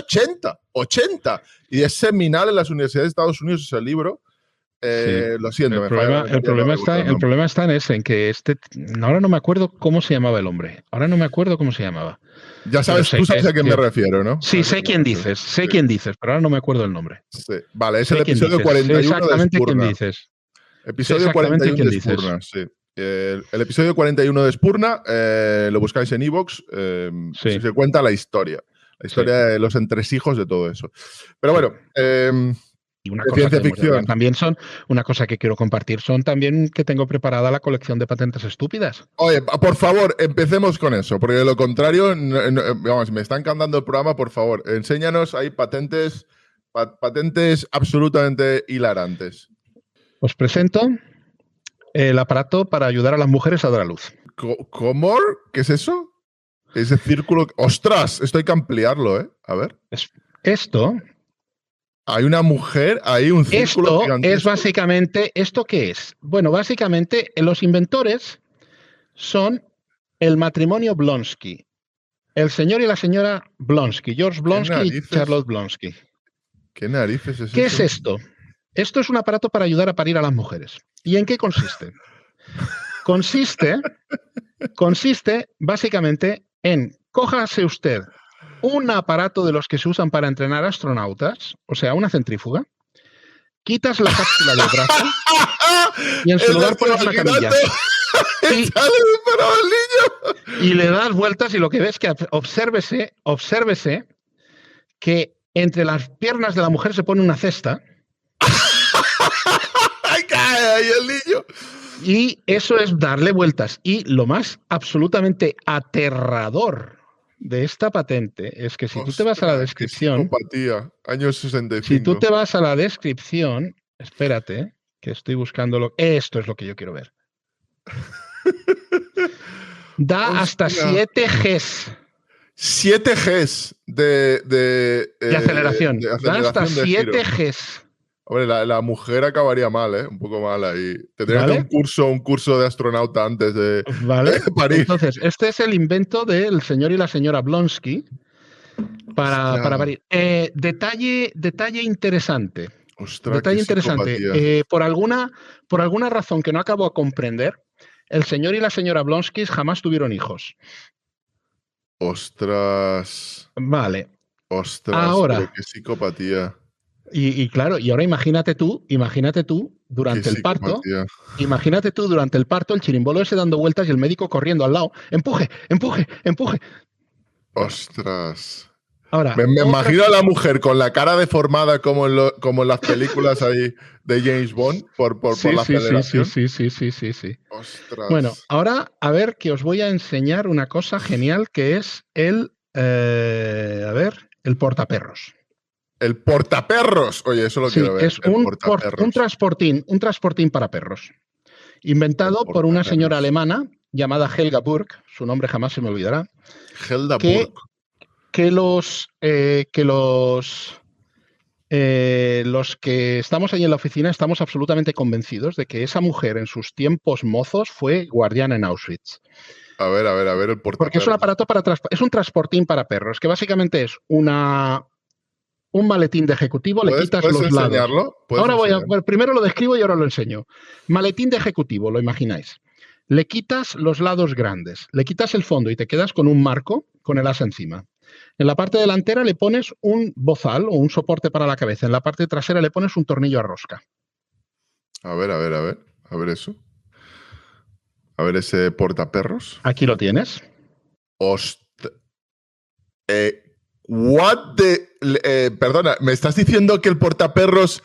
80. Y es seminal en las universidades de Estados Unidos ese libro. Lo siento.
El problema está en que ahora no me acuerdo cómo se llamaba el hombre.
Ya sabes, tú sabes a quién me refiero, ¿no?
Sí, sé quién dices, pero ahora no me acuerdo el nombre.
Sí. Vale, es el episodio 41
exactamente
de Spurna.
Quién dices.
Episodio 41 de Spurna, sí. El episodio 41 de Spurna, lo buscáis en iVoox, se cuenta la historia de los entresijos de todo eso. Pero bueno,
y una cosa
ciencia ficción.
También una cosa que quiero compartir son también que tengo preparada la colección de patentes estúpidas.
Oye, por favor, empecemos con eso, porque de lo contrario, vamos, me está encantando el programa, por favor, enséñanos ahí patentes absolutamente hilarantes.
Os presento el aparato para ayudar a las mujeres a dar a luz.
¿Cómo? ¿Qué es eso? Ese círculo. ¡Ostras! Esto hay que ampliarlo, ¿eh? A ver.
Esto.
Hay una mujer, hay un círculo gigantesco.
Es básicamente. ¿Esto qué es? Bueno, básicamente los inventores son el matrimonio Blonsky. El señor y la señora Blonsky. George Blonsky y Charlotte Blonsky.
¿Qué narices es eso?
¿Qué es esto? Esto es un aparato para ayudar a parir a las mujeres. ¿Y en qué consiste? Consiste básicamente en cójase usted un aparato de los que se usan para entrenar astronautas, o sea, una centrífuga, quitas la cápsula del brazo y en su lugar pones una camilla. Y le das vueltas y lo que ves que obsérvese que entre las piernas de la mujer se pone una cesta.
¡Cae ahí el niño!
Y eso es darle vueltas. Y lo más absolutamente aterrador de esta patente es que si tú te vas a la descripción...
Años 65.
Si tú te vas a la descripción... Espérate, que estoy buscando... Esto es lo que yo quiero ver. Da hasta 7 Gs.
7 Gs de
aceleración. Da hasta 7 Gs.
Hombre, la mujer acabaría mal, ¿eh? Un poco mal ahí. Tendría que hacer un curso de astronauta antes de París.
Entonces, este es el invento del señor y la señora Blonsky para parir. Detalle interesante.
Ostras,
detalle interesante. Por alguna razón que no acabo de comprender, el señor y la señora Blonsky jamás tuvieron hijos.
Ostras.
Vale.
Ostras,
ahora,
pero qué psicopatía.
Y claro, y ahora imagínate tú durante el parto. Imagínate tú durante el parto, el chirimbolo ese dando vueltas y el médico corriendo al lado. ¡Empuje!
¡Ostras!
Ahora,
me imagino a la mujer con la cara deformada como en las películas ahí de James Bond por la aceleración.
Sí.
Ostras.
Bueno, ahora a ver que os voy a enseñar una cosa genial que es el portaperros.
El portaperros. Oye, eso lo quiero ver.
Es un transportín para perros. Inventado por una señora alemana llamada Helga Burg. Su nombre jamás se me olvidará.
Helga Burg.
Que los que estamos ahí en la oficina estamos absolutamente convencidos de que esa mujer en sus tiempos mozos fue guardiana en Auschwitz.
A ver, el portaperros.
Porque es un aparato es un transportín para perros, que básicamente es un maletín de ejecutivo, le quitas los lados. Primero lo describo y ahora lo enseño. Maletín de ejecutivo, lo imagináis. Le quitas los lados grandes, le quitas el fondo y te quedas con un marco con el asa encima. En la parte delantera le pones un bozal o un soporte para la cabeza. En la parte trasera le pones un tornillo a rosca.
A ver eso. A ver ese portaperros.
Aquí lo tienes.
Perdona, ¿me estás diciendo que el portaperros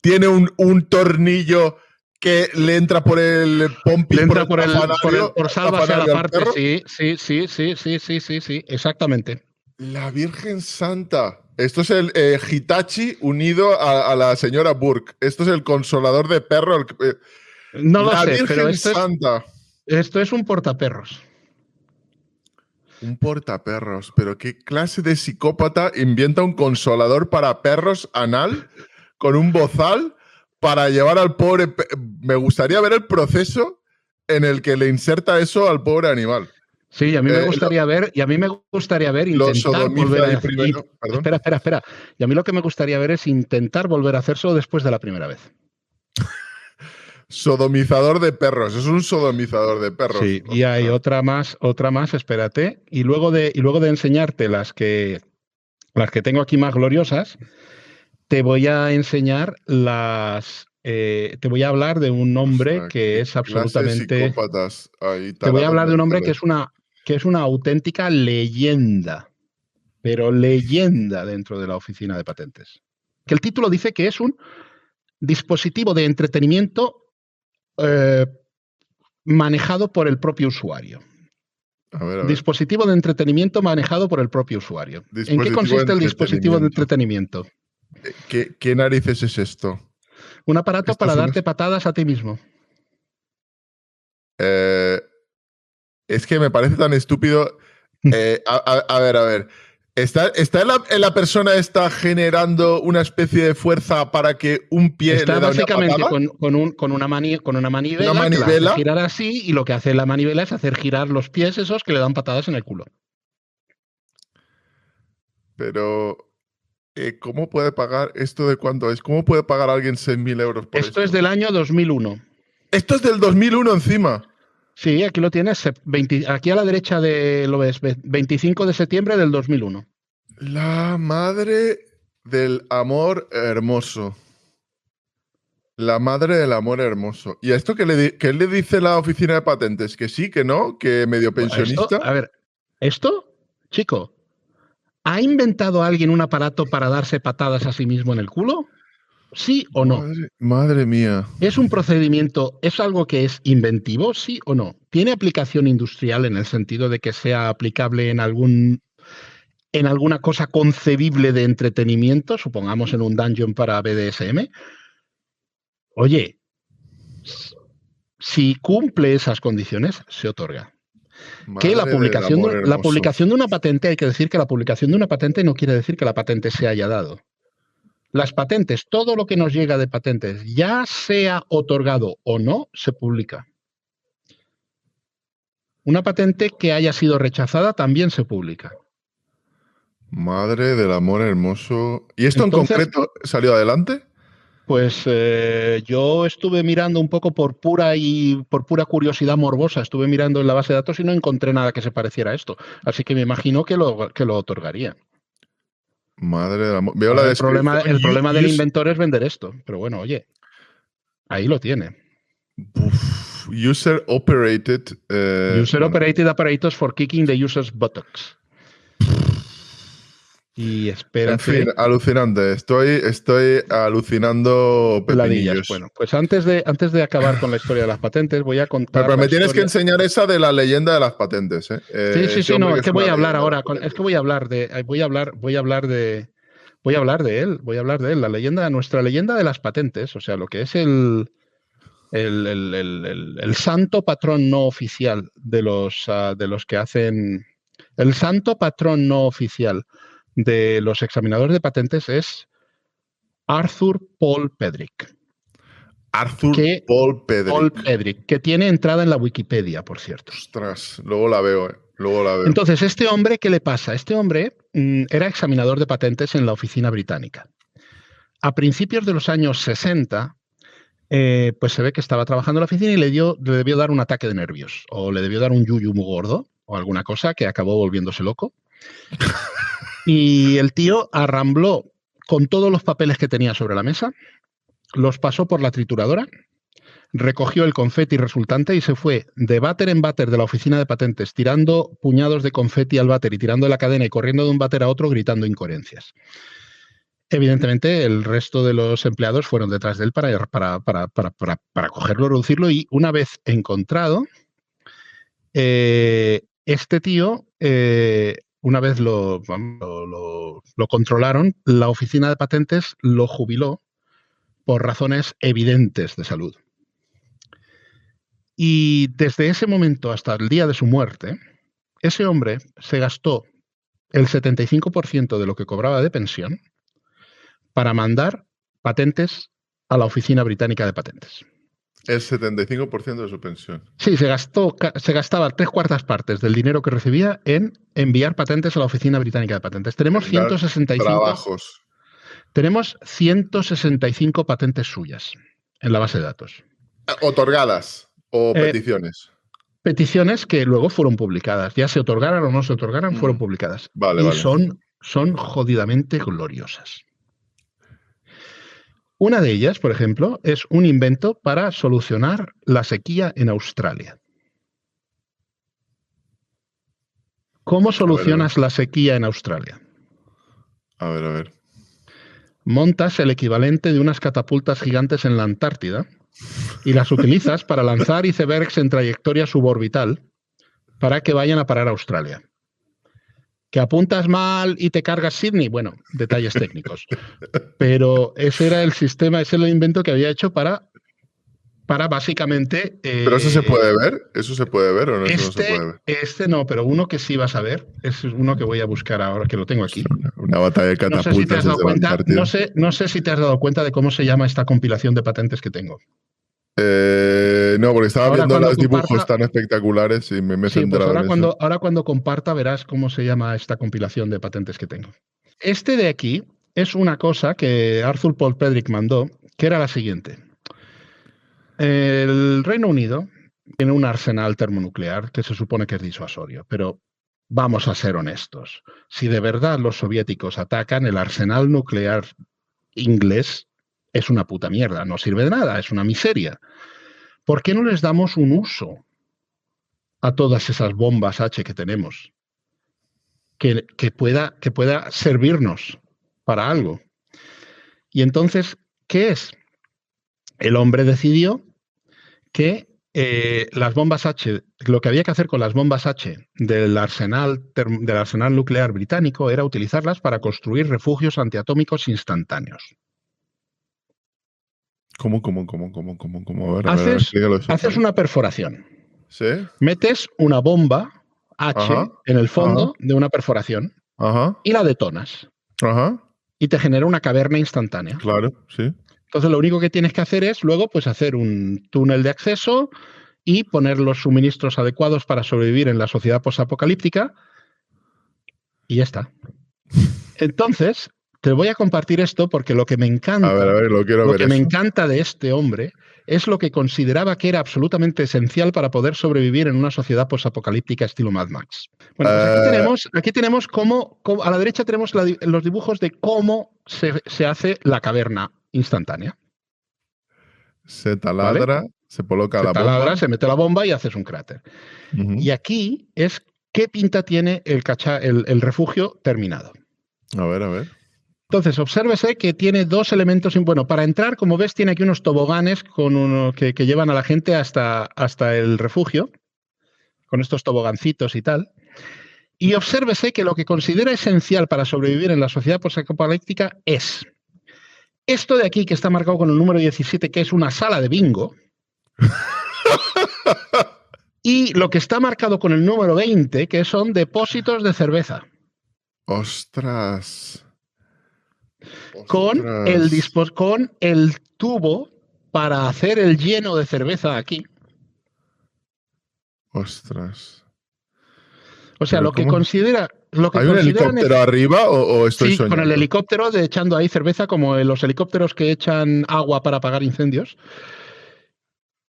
tiene un tornillo que le entra por el pompi,
Le entra por
sálvase
a la parte. Sí, exactamente.
La Virgen Santa. Esto es el Hitachi unido a la señora Burke. Esto es el consolador de perro.
No lo
la
sé,
Virgen
pero
Santa.
Esto es un portaperros.
Un portaperros. Pero ¿qué clase de psicópata inventa un consolador para perros anal con un bozal para llevar al pobre... Me gustaría ver el proceso en el que le inserta eso al pobre animal.
Sí, a mí me gustaría ver, intentar volver a hacer. Espera. Y a mí lo que me gustaría ver es intentar volver a hacerlo después de la primera vez.
Sodomizador de perros, es un sodomizador de perros.
Sí, y hay otra más, espérate. Y luego de enseñarte las que tengo aquí más gloriosas, te voy a enseñar te voy a hablar de un hombre que es absolutamente.
Psicópatas.
Te voy a hablar de un hombre que es una auténtica leyenda, pero leyenda dentro de la oficina de patentes. Que el título dice que es un dispositivo de entretenimiento manejado por el propio usuario.
A ver.
Dispositivo de entretenimiento manejado por el propio usuario. ¿En qué consiste el dispositivo de entretenimiento?
¿Qué narices es esto?
Un aparato para darte patadas a ti mismo.
Es que me parece tan estúpido. A ver. ¿Está en la persona está generando una especie de fuerza para que un pie
está
le da
básicamente
una patada?
con una manivela que la hace girar así, y lo que hace la manivela es hacer girar los pies esos que le dan patadas en el culo.
Pero ¿cómo puede pagar esto de cuánto es? ¿Cómo puede pagar alguien 6.000 euros por esto?
Esto es del año 2001.
¿Esto es del 2001 encima?
Sí, aquí lo tienes. Aquí a la derecha lo ves. 25 de septiembre del 2001.
La madre del amor hermoso. La madre del amor hermoso. ¿Y a esto qué le dice la oficina de patentes? ¿Que sí, que no? ¿Que medio pensionista?
Esto, chico, ¿ha inventado alguien un aparato para darse patadas a sí mismo en el culo? ¿Sí o no?
Madre mía.
¿Es un procedimiento, es algo que es inventivo, sí o no? ¿Tiene aplicación industrial en el sentido de que sea aplicable en alguna cosa concebible de entretenimiento, supongamos en un dungeon para BDSM? Oye, si cumple esas condiciones, se otorga. Que la publicación de una patente, hay que decir que la publicación de una patente no quiere decir que la patente se haya dado. Las patentes, todo lo que nos llega de patentes, ya sea otorgado o no, se publica. Una patente que haya sido rechazada también se publica.
Madre del amor hermoso. ¿Y esto entonces, en concreto salió adelante?
Pues yo estuve mirando un poco por pura curiosidad morbosa, estuve mirando en la base de datos y no encontré nada que se pareciera a esto. Así que me imagino que lo otorgaría.
Madre del amor. Veo la descripción.
El problema del inventor es vender esto, pero bueno, oye, ahí lo tiene.
User operated.
Operated apparatus for kicking the user's buttocks. Y espérate.
En fin, alucinante. Estoy alucinando pepinillos.
Bueno, pues antes de acabar con la historia de las patentes, voy a contar.
Pero me tienes que enseñar esa de la leyenda de las patentes, ¿eh?
Sí, no, es que voy a hablar ahora. Voy a hablar de él. Nuestra leyenda de las patentes, o sea, lo que es el santo patrón no oficial de los que hacen. El santo patrón no oficial de los examinadores de patentes es Arthur Paul Pedrick.
Paul Pedrick,
que tiene entrada en la Wikipedia, por cierto.
Ostras, luego la veo.
Entonces, ¿este hombre qué le pasa? Este hombre era examinador de patentes en la oficina británica. A principios de los años 60, pues se ve que estaba trabajando en la oficina y le debió dar un ataque de nervios, o le debió dar un yuyu muy gordo, o alguna cosa que acabó volviéndose loco. Y el tío arrambló con todos los papeles que tenía sobre la mesa, los pasó por la trituradora, recogió el confeti resultante y se fue de váter en váter de la oficina de patentes, tirando puñados de confeti al váter y tirando de la cadena y corriendo de un váter a otro gritando incoherencias. evidentemente, el resto de los empleados fueron detrás de él para cogerlo, reducirlo, y una vez encontrado, este tío, una vez lo controlaron, la oficina de patentes lo jubiló por razones evidentes de salud. Y desde ese momento hasta el día de su muerte, ese hombre se gastó el 75% de lo que cobraba de pensión para mandar patentes a la Oficina Británica de Patentes.
El 75% de su pensión.
Sí, se gastaba 3/4 del dinero que recibía en enviar patentes a la Oficina Británica de Patentes. Tenemos 165 patentes suyas en la base de datos.
¿Otorgadas o peticiones?
Peticiones que luego fueron publicadas. Ya se otorgaran o no se otorgaran, fueron publicadas.
Vale.
Son jodidamente gloriosas. Una de ellas, por ejemplo, es un invento para solucionar la sequía en Australia. ¿Cómo solucionas la sequía en Australia?
A ver.
Montas el equivalente de unas catapultas gigantes en la Antártida y las utilizas para lanzar icebergs en trayectoria suborbital para que vayan a parar a Australia. ¿Que apuntas mal y te cargas Sydney? Bueno, detalles técnicos. Pero ese era el sistema, ese era el invento que había hecho para básicamente...
¿Pero eso se puede ver? ¿Eso se puede ver o no? Eso no se puede ver.
Este no, pero uno que sí vas a ver, es uno que voy a buscar ahora, que lo tengo aquí.
Una batalla de catapultas desde la Antártida.
No sé si te has dado cuenta de cómo se llama esta compilación de patentes que tengo.
No, porque estaba viendo los dibujos tan espectaculares y me he centrado en eso.
Ahora cuando comparta verás cómo se llama esta compilación de patentes que tengo. Este de aquí es una cosa que Arthur Polpedrick mandó, que era la siguiente. El Reino Unido tiene un arsenal termonuclear que se supone que es disuasorio, pero vamos a ser honestos. Si de verdad los soviéticos atacan, el arsenal nuclear inglés es una puta mierda, no sirve de nada, es una miseria. ¿Por qué no les damos un uso a todas esas bombas H que tenemos? Que pueda servirnos para algo. Y entonces, ¿qué es? El hombre decidió que las bombas H, lo que había que hacer con las bombas H del arsenal nuclear británico era utilizarlas para construir refugios antiatómicos instantáneos.
¿Cómo?
Haces una perforación.
¿Sí?
Metes una bomba H en el fondo de una perforación y la detonas. Y te genera una caverna instantánea.
Claro, sí.
Entonces lo único que tienes que hacer es luego pues hacer un túnel de acceso y poner los suministros adecuados para sobrevivir en la sociedad posapocalíptica y ya está. Entonces, te voy a compartir esto porque lo que me encanta, me encanta de este hombre es lo que consideraba que era absolutamente esencial para poder sobrevivir en una sociedad posapocalíptica estilo Mad Max. Bueno, pues aquí tenemos cómo a la derecha tenemos los dibujos de cómo se hace la caverna instantánea.
Se taladra, ¿vale? Se coloca la bomba.
Se mete la bomba y haces un cráter. Y aquí es qué pinta tiene el refugio terminado.
A ver.
Entonces, obsérvese que tiene dos elementos. Bueno, para entrar, como ves, tiene aquí unos toboganes que llevan a la gente hasta el refugio, con estos tobogancitos y tal. Y obsérvese que lo que considera esencial para sobrevivir en la sociedad posapocalíptica es esto de aquí, que está marcado con el número 17, que es una sala de bingo. Y lo que está marcado con el número 20, que son depósitos de cerveza.
¡Ostras!
Con el tubo para hacer el lleno de cerveza aquí.
¡Ostras!
O sea, lo que considera...
¿Hay un helicóptero arriba o estoy soñando?
Sí, con el helicóptero echando ahí cerveza, como los helicópteros que echan agua para apagar incendios.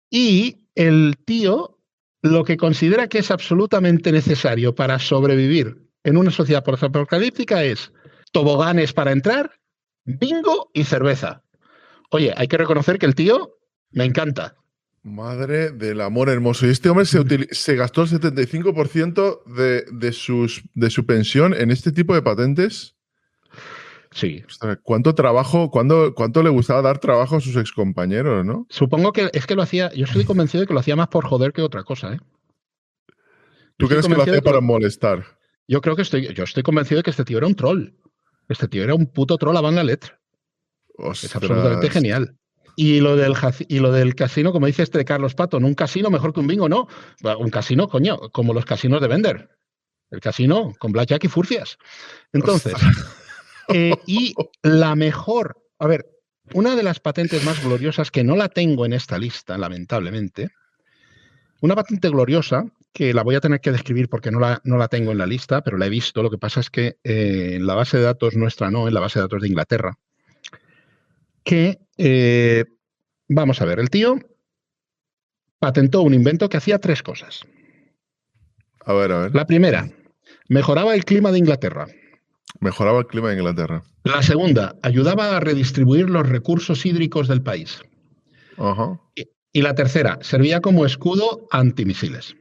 Y el tío lo que considera que es absolutamente necesario para sobrevivir en una sociedad posapocalíptica es toboganes para entrar, bingo y cerveza. Oye, hay que reconocer que el tío me encanta.
Madre del amor hermoso. Y este hombre se gastó el 75% de su pensión en este tipo de patentes.
Sí.
Ostras, ¿cuánto trabajo, cuánto le gustaba dar trabajo a sus excompañeros, ¿no?
Supongo que es que lo hacía, yo estoy convencido de que lo hacía más por joder que otra cosa, ¿eh?
¿Tú crees que lo hacía para molestar?
Yo estoy convencido de que este tío era un troll. Este tío era un puto troll a la letra.
Ostras.
Es absolutamente genial. Y lo del casino, como dice este Carlos Pato, no un casino mejor que un bingo, no. Un casino, coño, como los casinos de Bender. El casino con blackjack y furcias. Entonces, y la mejor, a ver, una de las patentes más gloriosas que no la tengo en esta lista, lamentablemente, una patente gloriosa que la voy a tener que describir porque no la tengo en la lista, pero la he visto. Lo que pasa es que en la base de datos nuestra no, en la base de datos de Inglaterra, que, vamos a ver, el tío patentó un invento que hacía 3 cosas.
A ver.
La primera, mejoraba el clima de Inglaterra.
Mejoraba el clima de Inglaterra.
La segunda, ayudaba a redistribuir los recursos hídricos del país.
Ajá.
Y la tercera, servía como escudo antimisiles.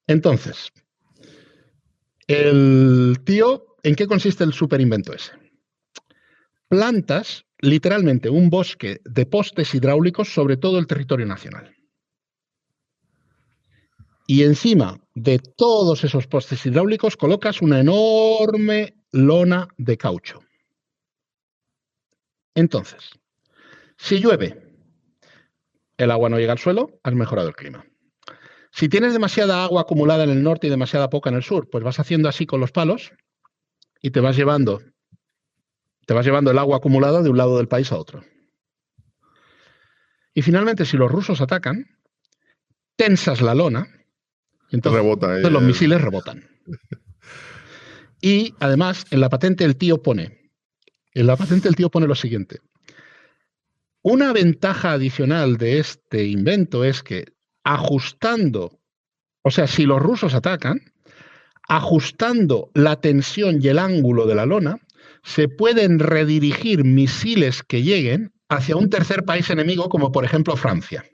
Entonces, el tío, ¿en qué consiste el superinvento ese? Plantas literalmente un bosque de postes hidráulicos sobre todo el territorio nacional. Y encima de todos esos postes hidráulicos colocas una enorme lona de caucho. Entonces, si llueve, el agua no llega al suelo, has mejorado el clima. Si tienes demasiada agua acumulada en el norte y demasiada poca en el sur, pues vas haciendo así con los palos y te vas llevando el agua acumulada de un lado del país a otro. Y finalmente, si los rusos atacan, tensas la lona y entonces los misiles rebotan. Y además, en la patente el tío pone lo siguiente. Una ventaja adicional de este invento es que ajustando, o sea, si los rusos atacan, ajustando la tensión y el ángulo de la lona, se pueden redirigir misiles que lleguen hacia un tercer país enemigo, como por ejemplo Francia.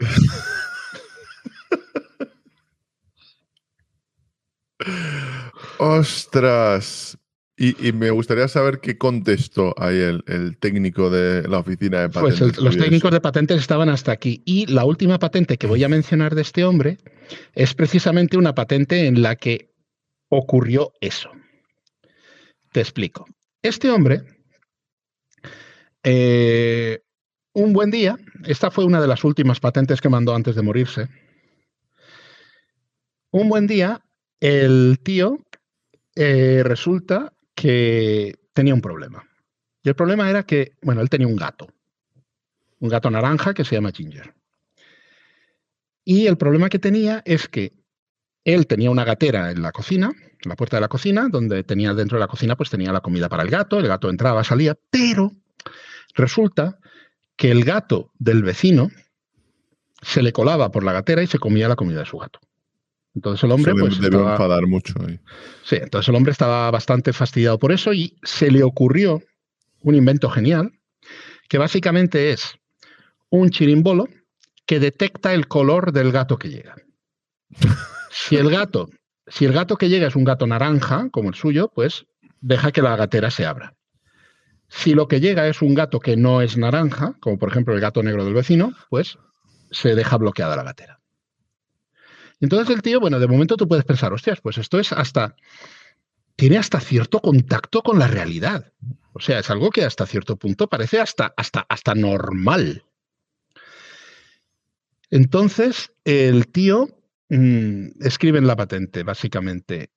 ¡Ostras! Y me gustaría saber qué contestó ahí el técnico de la oficina de patentes.
Pues los técnicos de patentes estaban hasta aquí. Y la última patente que voy a mencionar de este hombre es precisamente una patente en la que ocurrió eso. Te explico. Este hombre, un buen día, esta fue una de las últimas patentes que mandó antes de morirse. Un buen día, el tío resulta que tenía un problema. Y el problema era que, bueno, él tenía un gato naranja que se llama Ginger. Y el problema que tenía es que él tenía una gatera en la cocina, en la puerta de la cocina, donde tenía dentro de la cocina, pues tenía la comida para el gato entraba, salía, pero resulta que el gato del vecino se le colaba por la gatera y se comía la comida de su gato. Entonces el hombre pues
debió enfadar mucho.
Sí, entonces el hombre estaba bastante fastidiado por eso y se le ocurrió un invento genial que básicamente es un chirimbolo que detecta el color del gato que llega. Si el gato que llega es un gato naranja, como el suyo, pues deja que la gatera se abra. Si lo que llega es un gato que no es naranja, como por ejemplo el gato negro del vecino, pues se deja bloqueada la gatera. Entonces el tío, bueno, de momento tú puedes pensar, hostias, pues esto es tiene hasta cierto contacto con la realidad. O sea, es algo que hasta cierto punto parece hasta normal. Entonces, el tío escribe en la patente, básicamente,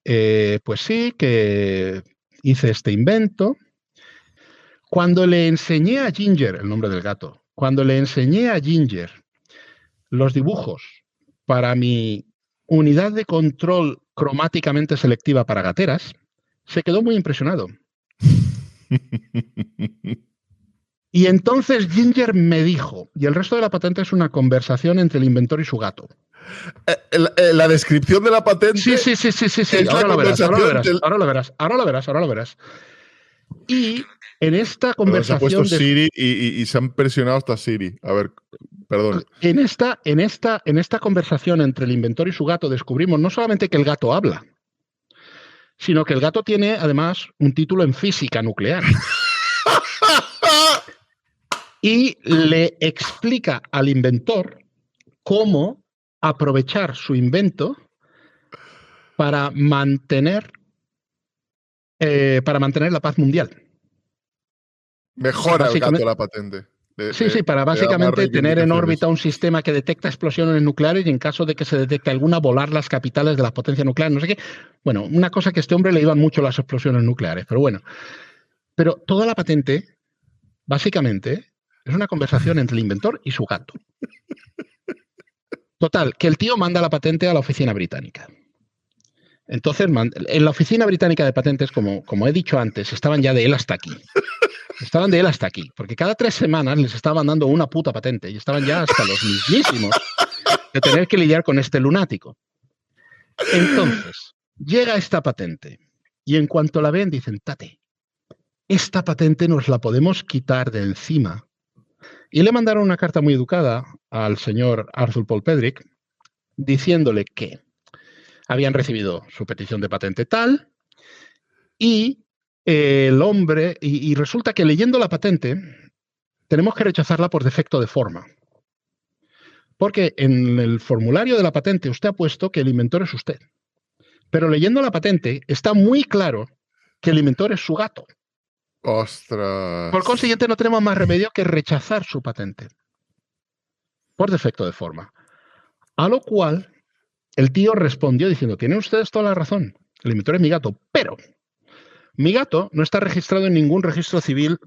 pues sí, que hice este invento. Cuando le enseñé a Ginger, el nombre del gato, cuando le enseñé a Ginger los dibujos para mi unidad de control cromáticamente selectiva para gateras, se quedó muy impresionado. Y entonces Ginger me dijo, y el resto de la patente es una conversación entre el inventor y su gato.
La descripción de la patente.
Sí. Ahora lo verás. Y en esta conversación.
Se ha puesto Siri y se han presionado hasta Siri. A ver, perdón.
En esta conversación entre el inventor y su gato descubrimos no solamente que el gato habla, sino que el gato tiene además un título en física nuclear. Y le explica al inventor cómo aprovechar su invento para mantener la paz mundial.
Mejora el gato la patente.
Sí, para básicamente tener en órbita un sistema que detecta explosiones nucleares y en caso de que se detecte alguna, volar las capitales de las potencias nucleares, no sé qué. Bueno, una cosa que a este hombre le iban mucho las explosiones nucleares, pero bueno. Pero toda la patente, básicamente, es una conversación entre el inventor y su gato. Total, que el tío manda la patente a la oficina británica. Entonces, en la oficina británica de patentes, como he dicho antes, estaban ya de él hasta aquí. Estaban de él hasta aquí, porque cada 3 semanas les estaban dando una puta patente y estaban ya hasta los mismísimos de tener que lidiar con este lunático. Entonces, llega esta patente y en cuanto la ven dicen, tate, esta patente nos la podemos quitar de encima. Y le mandaron una carta muy educada al señor Arthur Paul Pedrick diciéndole que habían recibido su petición de patente tal y el hombre, y resulta que leyendo la patente tenemos que rechazarla por defecto de forma. Porque en el formulario de la patente usted ha puesto que el inventor es usted. Pero leyendo la patente está muy claro que el inventor es su gato.
¡Ostras!
Por consiguiente, no tenemos más remedio que rechazar su patente. Por defecto de forma. A lo cual, el tío respondió diciendo, tienen ustedes toda la razón, el inventor es mi gato, pero mi gato no está registrado en ningún registro civil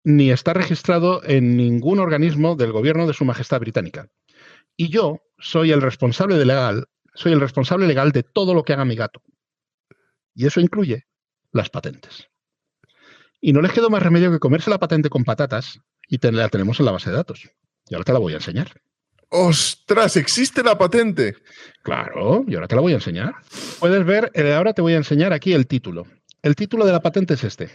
ni está registrado en ningún organismo del gobierno de Su Majestad Británica. Y yo soy el responsable legal de todo lo que haga mi gato. Y eso incluye las patentes. Y no les quedó más remedio que comerse la patente con patatas y la tenemos en la base de datos. Y ahora te la voy a enseñar.
¡Ostras! ¿Existe la patente?
Claro, y ahora te la voy a enseñar. Puedes ver, ahora te voy a enseñar aquí el título. El título de la patente es este.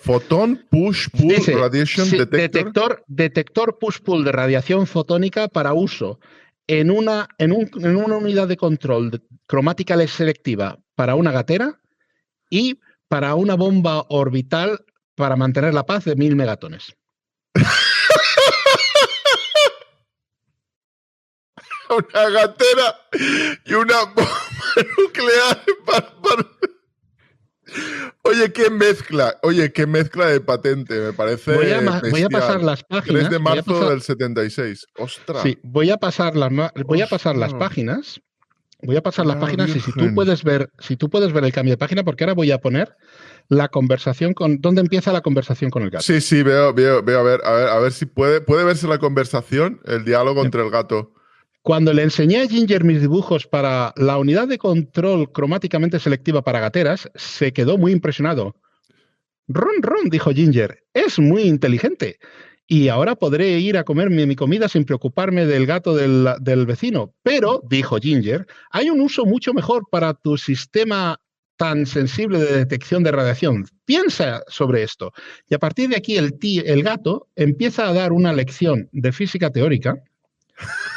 Photon Push-Pull Radiation Detector.
Detector push-pull de radiación fotónica para uso en una unidad de control cromática selectiva para una gatera y para una bomba orbital para mantener la paz de 1000 megatones.
Una gatera y una bomba nuclear para... Oye, qué mezcla de patente, me parece.
Voy a pasar las páginas.
3 de marzo del 76. ¡Ostras!
Sí, voy a pasar las páginas. Voy a pasar las páginas y si tú puedes ver el cambio de página, porque ahora voy a poner la conversación ¿dónde empieza la conversación con el gato?
Sí, veo, a ver si puede verse la conversación, el diálogo entre el gato.
Cuando le enseñé a Ginger mis dibujos para la unidad de control cromáticamente selectiva para gateras, se quedó muy impresionado. Ron, dijo Ginger, es muy inteligente. Y ahora podré ir a comerme mi comida sin preocuparme del gato del vecino. Pero, dijo Ginger, hay un uso mucho mejor para tu sistema tan sensible de detección de radiación. Piensa sobre esto. Y a partir de aquí el gato empieza a dar una lección de física teórica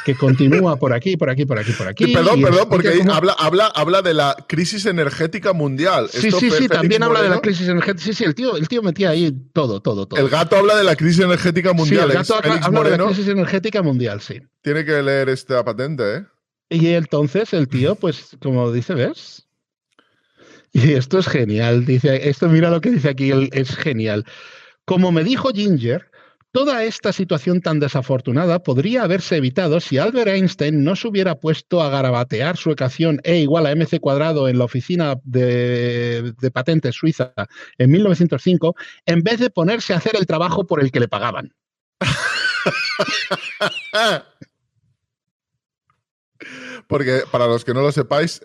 que continúa por aquí.
Perdón, porque ahí habla de la crisis energética mundial.
Sí, también habla de la crisis energética. Sí, el tío metía ahí todo.
El gato habla de la crisis energética mundial.
Sí, el gato habla de la crisis energética mundial, sí.
Tiene que leer esta patente, ¿eh?
Y entonces el tío, pues, como dice, ¿ves? Y esto es genial. Mira lo que dice aquí, es genial. Como me dijo Ginger, toda esta situación tan desafortunada podría haberse evitado si Albert Einstein no se hubiera puesto a garabatear su ecuación E igual a mc² en la oficina de patentes suiza en 1905, en vez de ponerse a hacer el trabajo por el que le pagaban.
Porque, para los que no lo sepáis,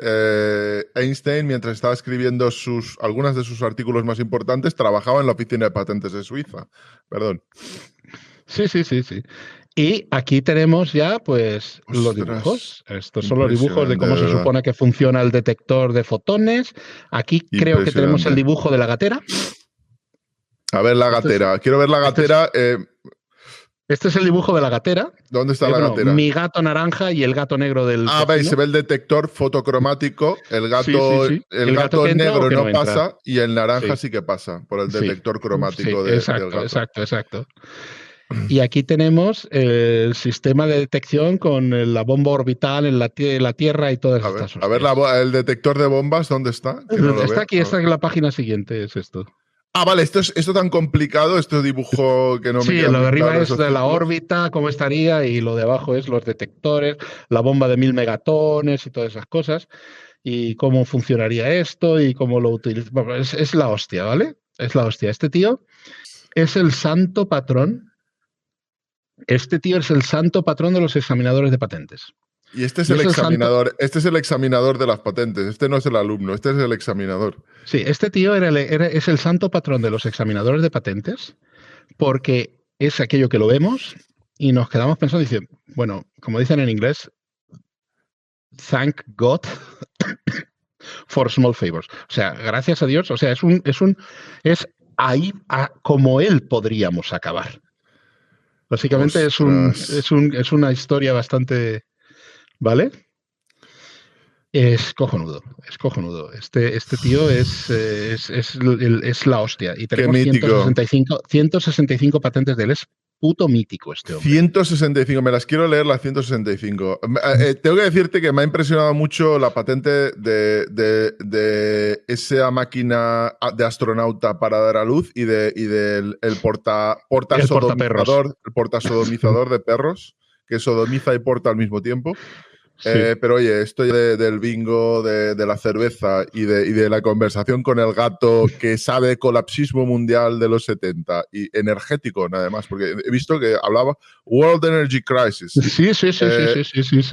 Einstein, mientras estaba escribiendo algunos de sus artículos más importantes, trabajaba en la oficina de patentes de Suiza. Perdón.
Sí. Y aquí tenemos ya, pues, los dibujos. Estos son los dibujos de cómo se supone que funciona el detector de fotones. Aquí creo que tenemos el dibujo de la gatera.
A ver la gatera. Quiero ver la gatera.
Este es el dibujo de la gatera.
¿Dónde está la gatera?
Mi gato naranja y el gato negro del
veis, se ve el detector fotocromático. El gato,
sí.
El gato negro no pasa y el naranja
Sí.
sí que pasa por el detector cromático del gato.
Exacto. Y aquí tenemos el sistema de detección con la bomba orbital en la Tierra y todas estas cosas.
A ver, el detector de bombas, ¿dónde está?
Está aquí, está en la página siguiente, es esto.
Vale, esto tan complicado, este dibujo que no me queda
lo de
muy
arriba
claro,
es de la órbita, cómo estaría, y lo de abajo es los detectores, la bomba de 1000 megatones y todas esas cosas, y cómo funcionaría esto y cómo lo utiliza. Bueno, es la hostia, ¿vale? Es la hostia. Este tío es el santo patrón. Este tío es el santo patrón de los examinadores de patentes.
Y este es el examinador. Este es el examinador de las patentes. Este no es el alumno, este es el examinador.
Sí, este tío es el santo patrón de los examinadores de patentes porque es aquello que lo vemos y nos quedamos pensando y dicen, bueno, como dicen en inglés, thank God for small favors. O sea, gracias a Dios. O sea, es ahí como él podríamos acabar. Básicamente es una historia bastante, ¿vale? Es cojonudo. Este tío es la hostia. Y tenemos 165 patentes de él. Es puto mítico este hombre.
165, me las quiero leer las 165. Tengo que decirte que me ha impresionado mucho la patente de esa máquina de astronauta para dar a luz y del portasodomizador de perros, que sodomiza y porta al mismo tiempo. Sí. Pero oye, esto del bingo, de la cerveza y de la conversación con el gato que sabe de colapsismo mundial de los 70 y energético, nada más, porque he visto que hablaba World Energy Crisis.
Sí.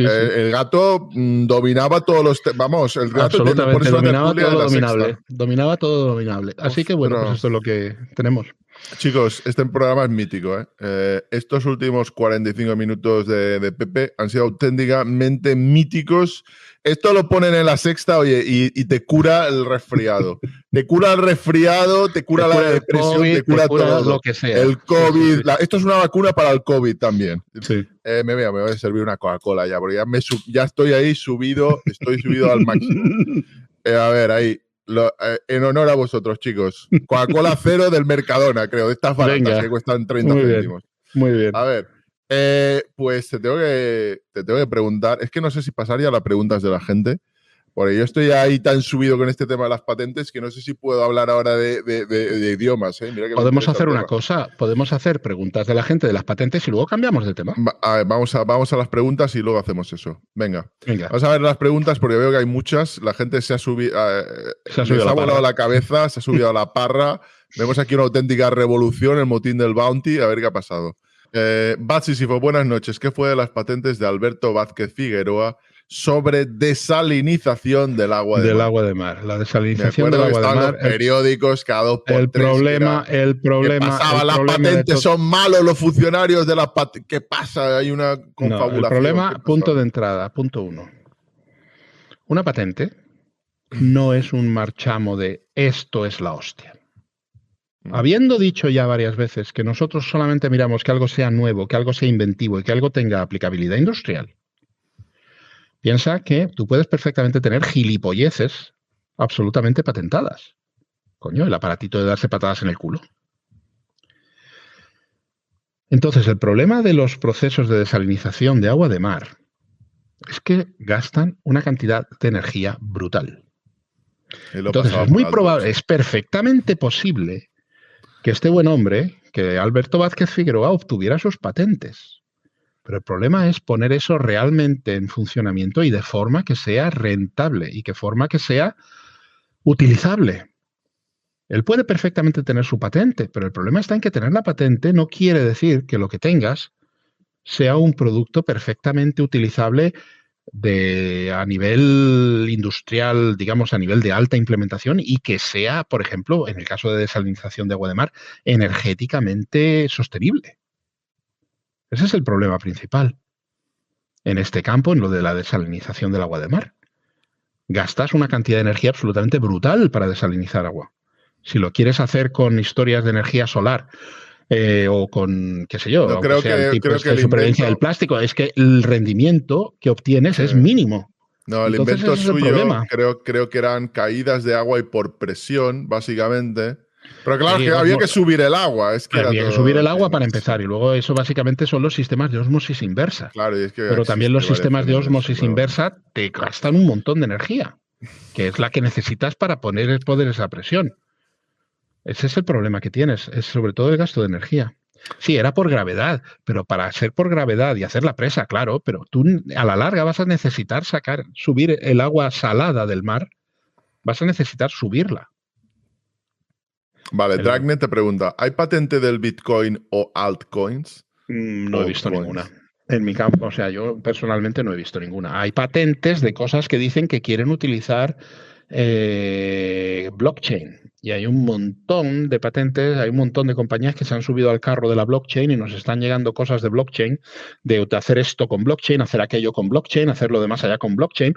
El gato dominaba todos los... Vamos, el gato
absolutamente dominaba todo lo dominable. Dominaba todo lo dominable. Así que bueno, pues esto es lo que tenemos.
Chicos, este programa es mítico. Estos últimos 45 minutos de Pepe han sido auténticamente míticos. Esto lo ponen en La Sexta, oye, y te cura el resfriado. Te cura el resfriado, te cura la depresión, te cura todo.
Lo que sea.
El COVID. Sí. Esto es una vacuna para el COVID también.
Sí.
Me voy a servir una Coca-Cola ya, porque ya estoy ahí subido, estoy subido al máximo. A ver, ahí. En honor a vosotros, chicos. Coca-Cola cero del Mercadona, creo, de estas baratas que cuestan 30 céntimos.
Muy bien.
A ver, pues te tengo que preguntar. Es que no sé si pasar ya las preguntas de la gente, porque yo estoy ahí tan subido con este tema de las patentes que no sé si puedo hablar ahora de idiomas. Mira que
podemos hacer una cosa, podemos hacer preguntas de la gente de las patentes y luego cambiamos de tema.
A ver, vamos a las preguntas y luego hacemos eso. Venga. Vamos a ver las preguntas porque veo que hay muchas. La gente se ha subido, se ha volado la cabeza, se ha subido a la parra. Vemos aquí una auténtica revolución, el motín del Bounty. A ver qué ha pasado. Batsisifo, buenas noches. ¿Qué fue de las patentes de Alberto Vázquez Figueroa sobre desalinización del agua de mar?
Del agua de mar. La desalinización del agua de mar.
Los periódicos cada 2 por 3.
El problema.
Las patentes son malos, los funcionarios de las patentes. ¿Qué pasa? Hay una confabulación.
El problema, punto de entrada, punto 1. Una patente no es un marchamo de esto es la hostia. Habiendo dicho ya varias veces que nosotros solamente miramos que algo sea nuevo, que algo sea inventivo y que algo tenga aplicabilidad industrial, piensa que tú puedes perfectamente tener gilipolleces absolutamente patentadas. Coño, el aparatito de darse patadas en el culo. Entonces, el problema de los procesos de desalinización de agua de mar es que gastan una cantidad de energía brutal. Entonces, es muy probable, es perfectamente posible que este buen hombre, que Alberto Vázquez Figueroa, obtuviera sus patentes. Pero el problema es poner eso realmente en funcionamiento y de forma que sea rentable y de forma que sea utilizable. Él puede perfectamente tener su patente, pero el problema está en que tener la patente no quiere decir que lo que tengas sea un producto perfectamente utilizable a nivel industrial, digamos, a nivel de alta implementación y que sea, por ejemplo, en el caso de desalinización de agua de mar, energéticamente sostenible. Ese es el problema principal en este campo, en lo de la desalinización del agua de mar. Gastas una cantidad de energía absolutamente brutal para desalinizar agua. Si lo quieres hacer con historias de energía solar o con, qué sé yo,
No,
aunque sea el tipo
creo que
de
el
supervivencia
invento,
del plástico, es que el rendimiento que obtienes es mínimo.
no, el
Entonces
invento
ese es el
suyo
problema.
creo que eran caídas de agua y por presión, básicamente. Pero claro, es
Sí,
que había que subir el agua, es que era
había que subir
todo.
el
Sí,
agua para
sí, sí.
empezar y luego eso básicamente son los sistemas de ósmosis inversa.
Claro, y es que
Pero también
existe
los sistemas de
variaciones de eso,
ósmosis
pero bueno.
inversa te gastan un montón de energía, que es la que necesitas para poder esa presión. Ese es el problema que tienes, es sobre todo el gasto de energía. Sí, era por gravedad, pero para ser por gravedad y hacer la presa, claro, pero tú a la larga vas a necesitar subir el agua salada del mar, vas a necesitar subirla.
Vale, Dragnet te pregunta, ¿hay patente del Bitcoin o altcoins?
No he visto ninguna. En mi campo, o sea, yo personalmente no he visto ninguna. Hay patentes de cosas que dicen que quieren utilizar blockchain. Y hay un montón de patentes, hay un montón de compañías que se han subido al carro de la blockchain y nos están llegando cosas de blockchain, de hacer esto con blockchain, hacer aquello con blockchain, hacer lo demás allá con blockchain,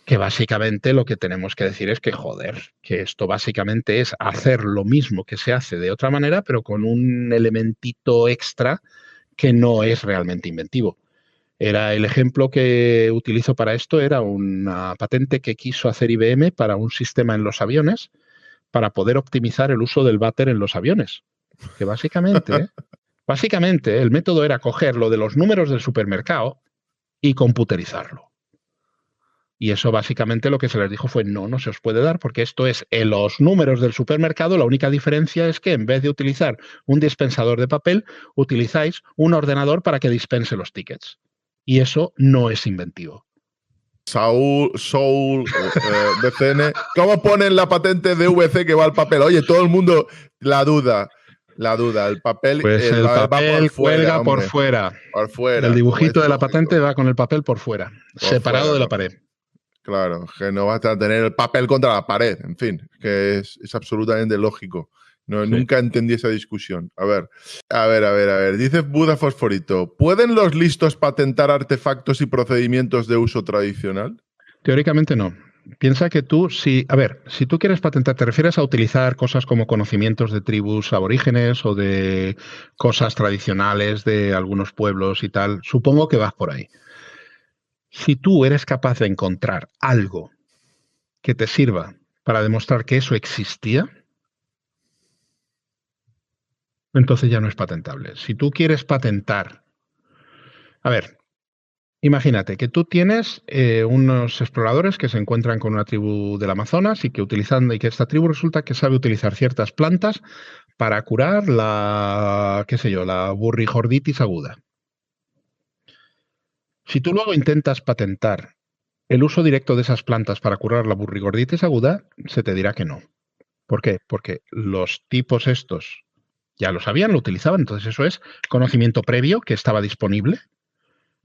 que básicamente lo que tenemos que decir es que, joder, que esto básicamente es hacer lo mismo que se hace de otra manera, pero con un elementito extra que no es realmente inventivo. Era el ejemplo que utilizo para esto, era una patente que quiso hacer IBM para un sistema en los aviones para poder optimizar el uso del váter en los aviones. Que básicamente el método era coger lo de los números del supermercado y computerizarlo. Y eso básicamente lo que se les dijo fue no se os puede dar porque esto es en los números del supermercado. La única diferencia es que en vez de utilizar un dispensador de papel, utilizáis un ordenador para que dispense los tickets. Y eso no es inventivo.
Soul, BCN. ¿Cómo ponen la patente de VC que va al papel? Oye, todo el mundo, la duda. El papel,
Pues el
va
papel
por fuera,
cuelga por
hombre.
fuera.
Por fuera,
El
como
dibujito
es
de la
lógico.
patente va con el papel por fuera,
Por
separado
fuera,
de la pared.
Claro, que no vas a tener el papel contra la pared, en fin, que es absolutamente lógico. No,
Sí.
Nunca entendí esa discusión. A ver. Dice Buda Fosforito, ¿pueden los listos patentar artefactos y procedimientos de uso tradicional?
Teóricamente no. Piensa que tú, si tú quieres patentar, te refieres a utilizar cosas como conocimientos de tribus aborígenes o de cosas tradicionales de algunos pueblos y tal, supongo que vas por ahí. Si tú eres capaz de encontrar algo que te sirva para demostrar que eso existía, entonces ya no es patentable. Si tú quieres patentar, a ver, imagínate que tú tienes unos exploradores que se encuentran con una tribu del Amazonas y que esta tribu resulta que sabe utilizar ciertas plantas para curar la burrigorditis aguda. Si tú luego intentas patentar el uso directo de esas plantas para curar la burrigorditis aguda, se te dirá que no. ¿Por qué? Porque los tipos estos ya lo sabían, lo utilizaban, entonces eso es conocimiento previo que estaba disponible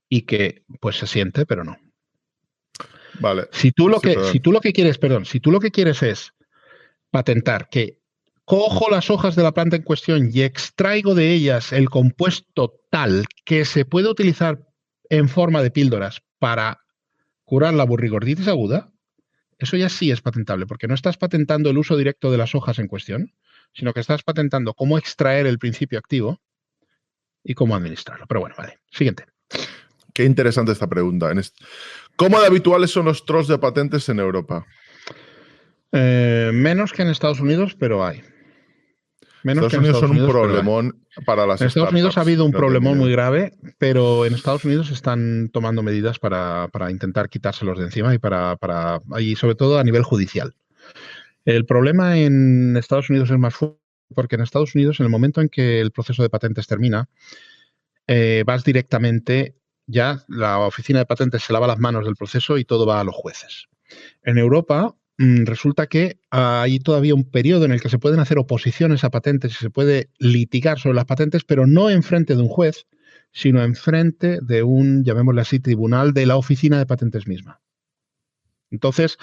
y que pues se siente, pero no.
Vale.
Si tú lo que quieres es patentar que cojo las hojas de la planta en cuestión y extraigo de ellas el compuesto tal que se puede utilizar en forma de píldoras para curar la burrigorditis aguda, eso ya sí es patentable, porque no estás patentando el uso directo de las hojas en cuestión, sino que estás patentando cómo extraer el principio activo y cómo administrarlo. Pero bueno, vale. Siguiente.
Qué interesante esta pregunta. ¿Cómo de habituales son los trolls de patentes en Europa?
Menos que en Estados Unidos, pero hay.
Estados Unidos son un problemón para las
En Estados Unidos ha
startups.
habido un
No tengo
problemón
ni idea.
muy grave, pero en Estados Unidos están tomando medidas para intentar quitárselos de encima y sobre todo a nivel judicial. El problema en Estados Unidos es más fuerte porque en Estados Unidos, en el momento en que el proceso de patentes termina, vas directamente, ya la oficina de patentes se lava las manos del proceso y todo va a los jueces. En Europa resulta que hay todavía un periodo en el que se pueden hacer oposiciones a patentes y se puede litigar sobre las patentes, pero no enfrente de un juez, sino enfrente de un, llamémosle así, tribunal de la oficina de patentes misma. Entonces,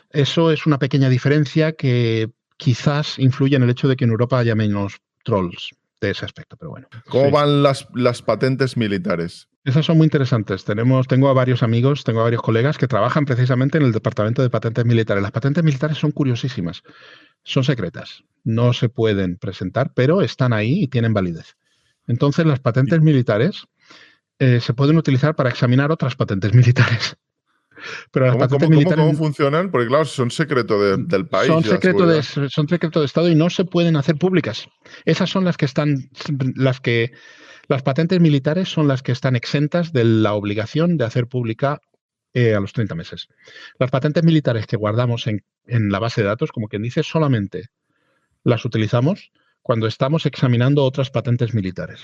eso es una pequeña diferencia que quizás influye en el hecho de que en Europa haya menos trolls de ese aspecto, pero bueno.
¿Cómo van las patentes militares?
Esas son muy interesantes. Tengo a varios amigos, tengo a varios colegas que trabajan precisamente en el Departamento de Patentes Militares. Las patentes militares son curiosísimas. son secretas. No se pueden presentar, pero están ahí y tienen validez. Entonces, las patentes militares se pueden utilizar para examinar otras patentes militares. Pero las patentes militares
¿Cómo funcionan? Porque claro, son secreto del país.
Son secreto de Estado y no se pueden hacer públicas. Esas son las patentes militares son las que están exentas de la obligación de hacer pública a los 30 meses. Las patentes militares que guardamos en la base de datos, como quien dice, solamente las utilizamos cuando estamos examinando otras patentes militares.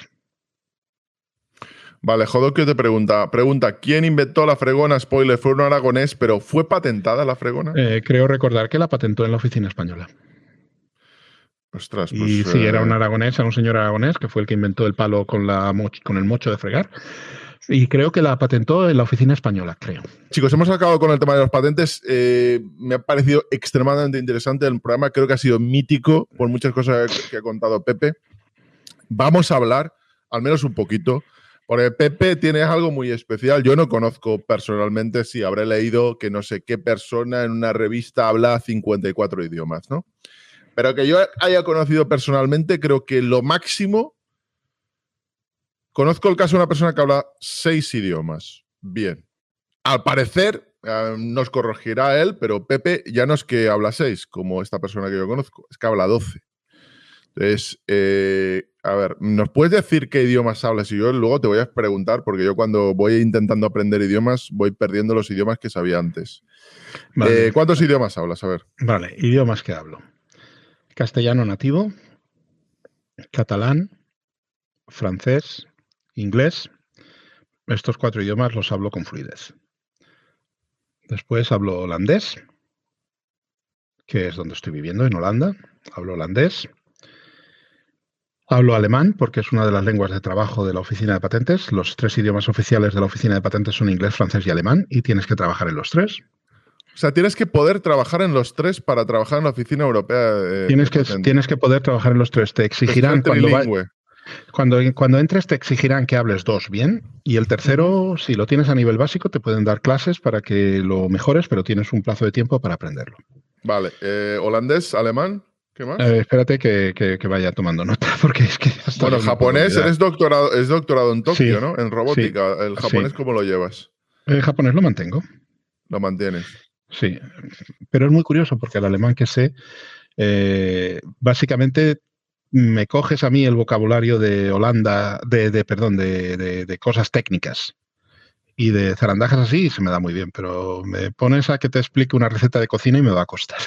Vale, Jodocchio te pregunta, ¿quién inventó la fregona? Spoiler, fue un aragonés, pero ¿fue patentada la fregona?
Creo recordar que la patentó en la Oficina Española.
Ostras, pues,
y sí, era un aragonés, era un señor aragonés que fue el que inventó el palo con el mocho de fregar. Y creo que la patentó en la Oficina Española, creo.
Chicos, hemos acabado con el tema de los patentes. Me ha parecido extremadamente interesante el programa. Creo que ha sido mítico por muchas cosas que ha contado Pepe. Vamos a hablar, al menos un poquito, porque Pepe tiene algo muy especial. Yo no conozco personalmente, sí, habré leído que no sé qué persona en una revista habla 54 idiomas, ¿no? Pero que yo haya conocido personalmente, creo que lo máximo... Conozco el caso de una persona que habla 6 idiomas. Bien. Al parecer, nos corregirá él, pero Pepe ya no es que habla 6, como esta persona que yo conozco, es que habla 12. Entonces, a ver, ¿nos puedes decir qué idiomas hablas? Y yo luego te voy a preguntar, porque yo cuando voy intentando aprender idiomas, voy perdiendo los idiomas que sabía antes. Vale. ¿Cuántos idiomas hablas? A ver.
Vale, idiomas que hablo. Castellano nativo, catalán, francés, inglés. Estos 4 idiomas los hablo con fluidez. Después hablo holandés, que es donde estoy viviendo, en Holanda. Hablo holandés. Hablo alemán, porque es una de las lenguas de trabajo de la Oficina de Patentes. Los 3 idiomas oficiales de la Oficina de Patentes son inglés, francés y alemán, y tienes que trabajar en los 3.
O sea, tienes que poder trabajar en los 3 para trabajar en la Oficina Europea.
Tienes que poder trabajar en los 3. Te exigirán cuando entres, te exigirán que hables 2 bien, y el tercero, si lo tienes a nivel básico, te pueden dar clases para que lo mejores, pero tienes un plazo de tiempo para aprenderlo.
Vale. ¿Holandés, alemán? ¿Qué más?
Espérate que vaya tomando nota, porque es que...
Bueno, japonés, es doctorado en Tokio,
sí,
¿no? En robótica.
Sí,
¿El japonés cómo lo llevas?
El japonés lo mantengo.
Lo mantienes.
Sí, pero es muy curioso porque el alemán que sé, básicamente me coges a mí el vocabulario de Holanda, de cosas técnicas y de zarandajas así, se me da muy bien, pero me pones a que te explique una receta de cocina y me va a costar.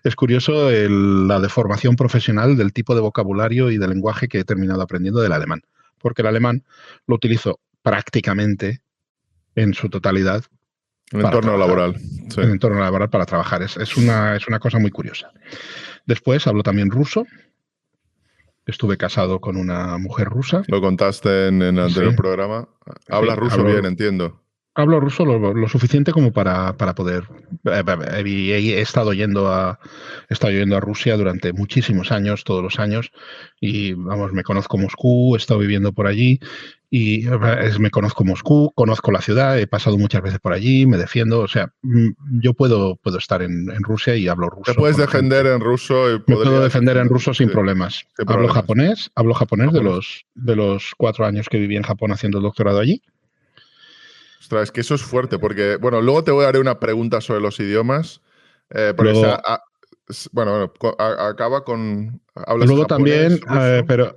Es curioso la deformación profesional del tipo de vocabulario y de lenguaje que he terminado aprendiendo del alemán, porque el alemán lo utilizo prácticamente en su totalidad.
En entorno laboral. Sí.
En entorno laboral para trabajar. Es una cosa muy curiosa. Después hablo también ruso. Estuve casado con una mujer rusa.
Lo contaste en el anterior programa. Hablas ruso bien, entiendo.
Hablo ruso lo suficiente como para poder... He estado yendo a Rusia durante muchísimos años, todos los años, y vamos, me conozco Moscú, he estado viviendo por allí, y me conozco Moscú, conozco la ciudad, he pasado muchas veces por allí, me defiendo, o sea, yo puedo estar en Rusia y hablo ruso.
Te puedes defender en ruso.
Me puedo defender en ruso sin problemas. Hablo japonés de los 4 años que viví en Japón haciendo el doctorado allí.
Ostras, es que eso es fuerte, porque, bueno, luego te haré una pregunta sobre los idiomas. Acaba con...
Luego japonés, también, pero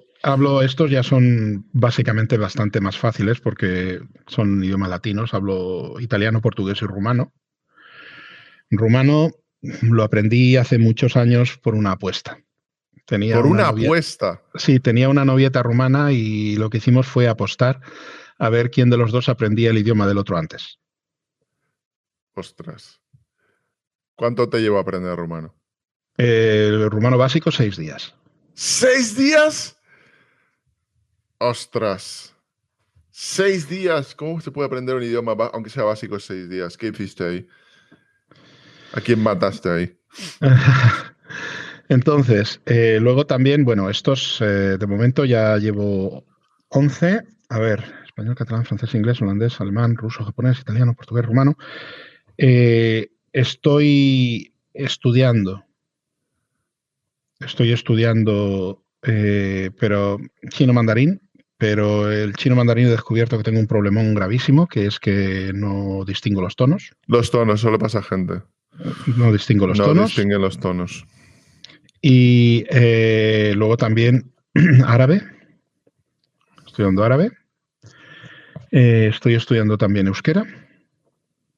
estos ya son básicamente bastante más fáciles porque son idiomas latinos. Hablo italiano, portugués y rumano. Rumano lo aprendí hace muchos años por una apuesta.
¿Por una apuesta?
Sí, tenía una novieta rumana y lo que hicimos fue apostar a ver quién de los dos aprendía el idioma del otro antes.
Ostras. ¿Cuánto te llevó a aprender rumano?
El rumano básico, 6 días.
¿6 días? Ostras. 6 días. ¿Cómo se puede aprender un idioma, aunque sea básico, 6 días? ¿Qué hiciste ahí? ¿A quién mataste ahí?
Entonces, luego también, bueno, estos de momento ya llevo 11. A ver, español, catalán, francés, inglés, holandés, alemán, ruso, japonés, italiano, portugués, rumano. Estoy estudiando estoy estudiando pero chino mandarín, pero el chino mandarín he descubierto que tengo un problemón gravísimo, que es que no distingo los tonos.
Los tonos, solo pasa a gente.
No distingo los tonos.
No distinguen los tonos.
Y luego también árabe. Estudiando árabe. Estoy estudiando también euskera.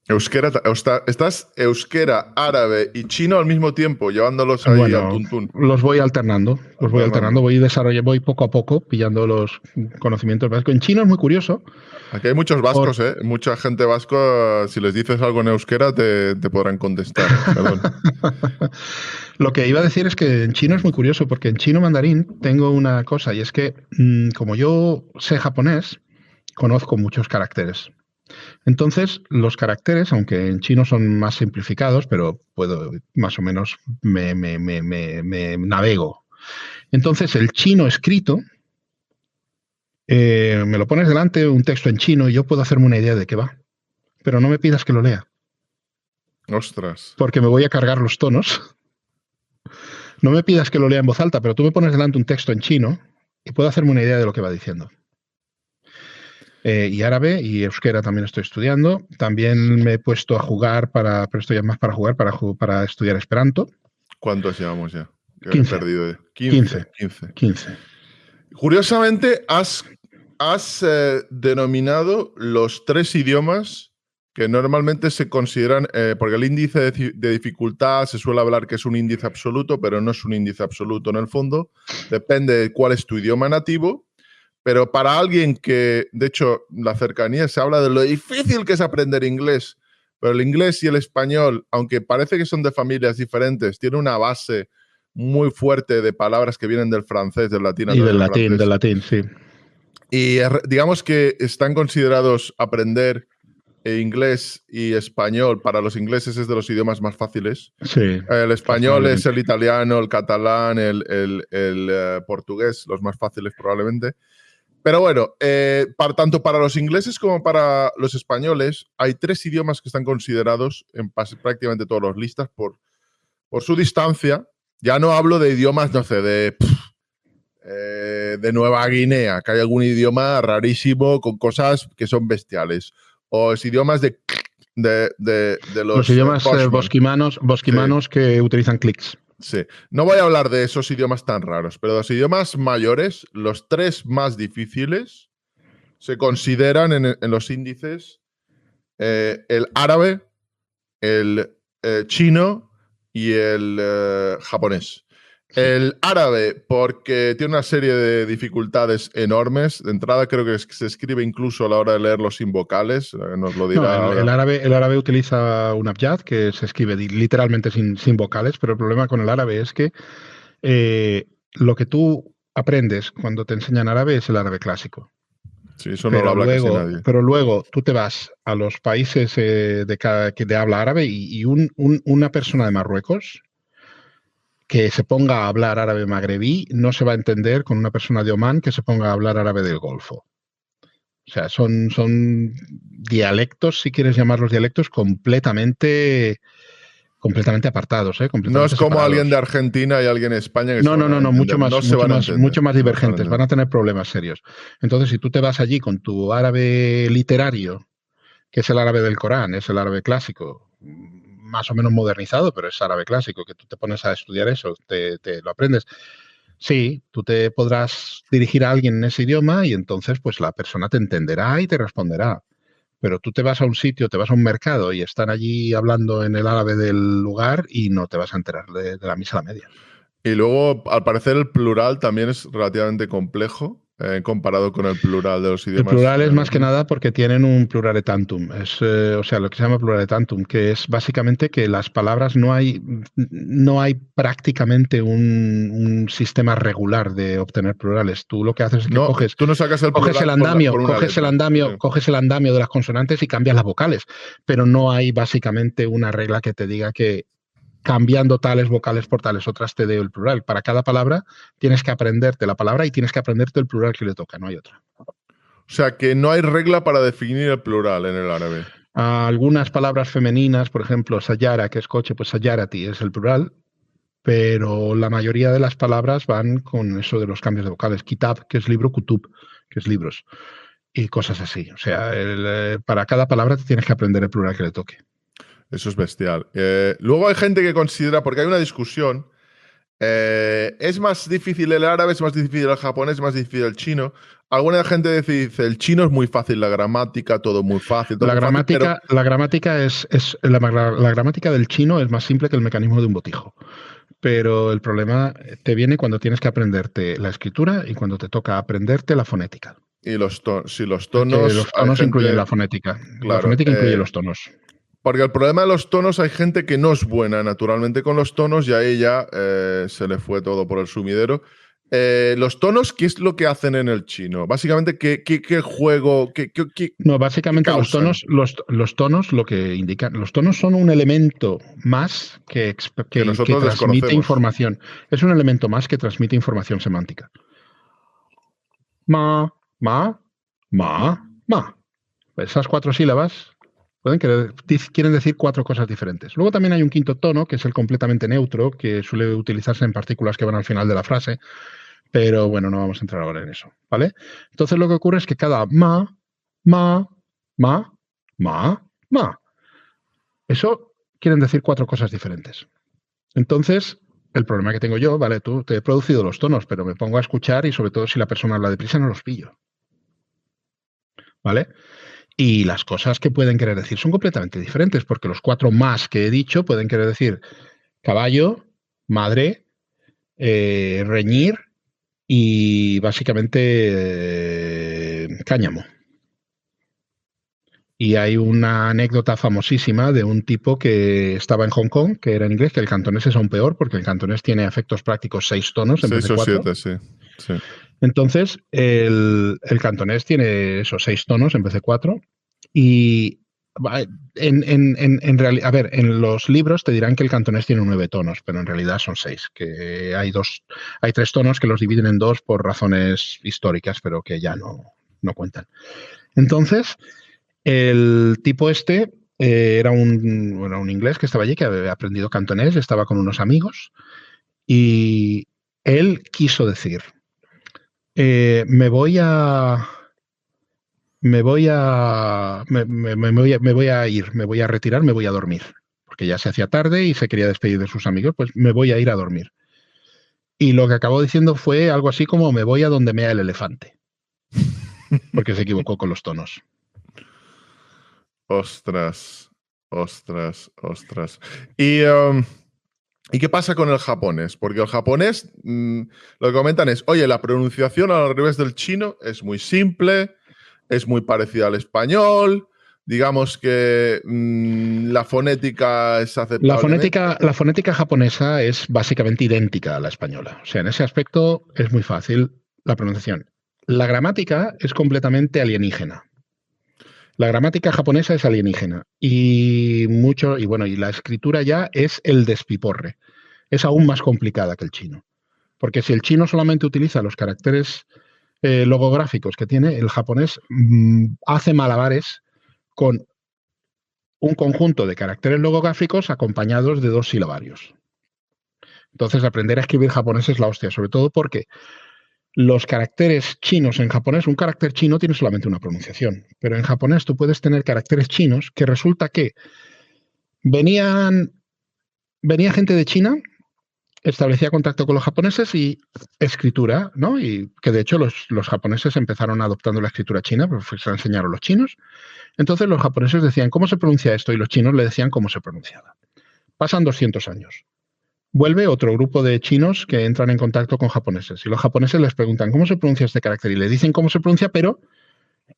Euskera, estás euskera, árabe y chino al mismo tiempo, llevándolos ahí al tuntún.
Los voy alternando, voy poco a poco pillando los conocimientos básicos. En chino es muy curioso.
Aquí hay muchos vascos, mucha gente vasco, si les dices algo en euskera te podrán contestar. Perdón.
Lo que iba a decir es que en chino es muy curioso, porque en chino mandarín tengo una cosa, y es que como yo sé japonés, conozco muchos caracteres. Entonces, los caracteres, aunque en chino son más simplificados, pero puedo más o menos me navego. Entonces, el chino escrito, me lo pones delante, un texto en chino, y yo puedo hacerme una idea de qué va. Pero no me pidas que lo lea.
Ostras.
Porque me voy a cargar los tonos. No me pidas que lo lea en voz alta, pero tú me pones delante un texto en chino y puedo hacerme una idea de lo que va diciendo. Y árabe y euskera también estoy estudiando. También me he puesto a jugar, pero esto ya es más para jugar, para estudiar esperanto.
¿Cuántos llevamos ya?
15.
He perdido
15.
Curiosamente, has denominado los 3 idiomas que normalmente se consideran, porque el índice de dificultad se suele hablar que es un índice absoluto, pero no es un índice absoluto en el fondo. Depende de cuál es tu idioma nativo. Pero para alguien que, de hecho, la cercanía se habla de lo difícil que es aprender inglés, pero el inglés y el español, aunque parece que son de familias diferentes, tiene una base muy fuerte de palabras que vienen del francés, del latín.
Y del latín, sí.
Y digamos que están considerados aprender inglés y español. Para los ingleses es de los idiomas más fáciles.
Sí,
el español es el italiano, el catalán, el portugués, los más fáciles probablemente. Pero bueno, tanto para los ingleses como para los españoles, hay 3 idiomas que están considerados en prácticamente todas las listas por su distancia. Ya no hablo de idiomas, no sé, de Nueva Guinea, que hay algún idioma rarísimo con cosas que son bestiales. O es idiomas de los
idiomas bosquimanos sí, que utilizan clics.
Sí, no voy a hablar de esos idiomas tan raros, pero los idiomas mayores, los 3 más difíciles, se consideran en los índices el árabe, el chino y el japonés. El árabe, porque tiene una serie de dificultades enormes. De entrada, creo que se escribe incluso a la hora de leerlo sin vocales. Nos lo dirá.
No, el árabe utiliza un abyad que se escribe literalmente sin vocales, pero el problema con el árabe es que lo que tú aprendes cuando te enseñan árabe es el árabe clásico.
Sí, eso no lo habla casi nadie.
Pero luego tú te vas a los países de habla árabe y una persona de Marruecos que se ponga a hablar árabe magrebí no se va a entender con una persona de Omán que se ponga a hablar árabe del Golfo. O sea, son dialectos, si quieres llamarlos dialectos, completamente apartados. Completamente
no es como
separados.
Alguien de Argentina y alguien de España que
no, mucho más divergentes. Van a tener problemas serios. Entonces, si tú te vas allí con tu árabe literario, que es el árabe del Corán, es el árabe clásico, más o menos modernizado, pero es árabe clásico, que tú te pones a estudiar eso, te lo aprendes. Sí, tú te podrás dirigir a alguien en ese idioma y entonces pues la persona te entenderá y te responderá. Pero tú te vas a un sitio, te vas a un mercado y están allí hablando en el árabe del lugar y no te vas a enterar de la misa a la media.
Y luego, al parecer, el plural también es relativamente complejo comparado con el plural de los idiomas.
El plural es más que nada porque tienen un plurale tantum. O sea, lo que se llama plurale tantum, que es básicamente que las palabras no hay prácticamente un sistema regular de obtener plurales. Tú lo que haces es que
tú no sacas el plural
coges el andamio de las consonantes y cambias las vocales, pero no hay básicamente una regla que te diga que cambiando tales vocales por tales otras te dé el plural. Para cada palabra tienes que aprenderte la palabra y tienes que aprenderte el plural que le toca, no hay otra.
O sea, que no hay regla para definir el plural en el árabe.
Algunas palabras femeninas, por ejemplo, sayara, que es coche, pues sayarati es el plural. pero la mayoría de las palabras van con eso de los cambios de vocales. Kitab, que es libro, kutub, que es libros, y cosas así. O sea, para cada palabra te tienes que aprender el plural que le toque.
Eso es bestial. Luego hay gente que considera, porque hay una discusión, es más difícil el árabe, es más difícil el japonés, es más difícil el chino. Alguna gente dice, el chino es muy fácil, la gramática, todo muy fácil. Todo
La
muy
gramática,
fácil, pero
la gramática la gramática del chino es más simple que el mecanismo de un botijo. Pero el problema te viene cuando tienes que aprenderte la escritura y cuando te toca aprenderte la fonética.
y si los
Que
tonos,
los
hay
tonos incluyen
gente,
la fonética. La
claro,
fonética incluye los tonos.
porque el problema de los tonos, hay gente que no es buena naturalmente con los tonos y a ella se le fue todo por el sumidero. Los tonos, ¿qué es lo que hacen en el chino? Básicamente, ¿qué juego, qué
No, básicamente
causan?
los tonos lo que indican, los tonos son un elemento más que
Nosotros
transmite
desconocemos.
información. Es un elemento más que transmite información semántica. Ma, ma, ma, ma. Esas 4 sílabas quieren decir 4 cosas diferentes. Luego también hay un quinto tono, que es el completamente neutro, que suele utilizarse en partículas que van al final de la frase, pero bueno, no vamos a entrar ahora en eso, ¿vale? Entonces lo que ocurre es que cada ma, ma, ma, ma, ma, eso quieren decir 4 cosas diferentes. Entonces, el problema que tengo yo, ¿vale? Tú te he producido los tonos, pero me pongo a escuchar y sobre todo si la persona habla deprisa no los pillo, ¿vale? Y las cosas que pueden querer decir son completamente diferentes, porque los 4 más que he dicho pueden querer decir caballo, madre, reñir y básicamente cáñamo. Y hay una anécdota famosísima de un tipo que estaba en Hong Kong, que era en inglés, que el cantonés es aún peor, porque el cantonés tiene a efectos prácticos 6 tonos en vez
6
de
o
4.
7, sí. Sí.
Entonces, el cantonés tiene esos 6 tonos en vez de 4. Y a ver, en los libros te dirán que el cantonés tiene 9 tonos, pero en realidad son 6. Que hay 3 tonos que los dividen en 2 por razones históricas, pero que ya no cuentan. Entonces, el tipo este era un inglés que estaba allí, que había aprendido cantonés, estaba con unos amigos, y él quiso decir, me voy a ir, me voy a retirar, me voy a dormir, porque ya se hacía tarde y se quería despedir de sus amigos, pues me voy a ir a dormir. Y lo que acabó diciendo fue algo así como me voy a donde mea el elefante, porque se equivocó con los tonos.
Ostras, ostras, ostras. ¿Y qué pasa con el japonés? Porque el japonés, lo que comentan es, oye, la pronunciación al revés del chino es muy simple, es muy parecida al español, digamos que la fonética es aceptablemente.
La fonética japonesa es básicamente idéntica a la española. O sea, en ese aspecto es muy fácil la pronunciación. La gramática es completamente alienígena. La gramática japonesa es alienígena. Y la escritura ya es el despiporre. Es aún más complicada que el chino. Porque si el chino solamente utiliza los caracteres logográficos que tiene, el japonés hace malabares con un conjunto de caracteres logográficos acompañados de 2 silabarios. Entonces, aprender a escribir japonés es la hostia, sobre todo porque los caracteres chinos en japonés, un carácter chino tiene solamente una pronunciación, pero en japonés tú puedes tener caracteres chinos que resulta que venía gente de China, establecía contacto con los japoneses y escritura, ¿no? Y que de hecho los japoneses empezaron adoptando la escritura china, porque se la enseñaron los chinos. Entonces los japoneses decían, ¿cómo se pronuncia esto? Y los chinos le decían cómo se pronunciaba. Pasan 200 años. Vuelve otro grupo de chinos que entran en contacto con japoneses y los japoneses les preguntan cómo se pronuncia este carácter y le dicen cómo se pronuncia, pero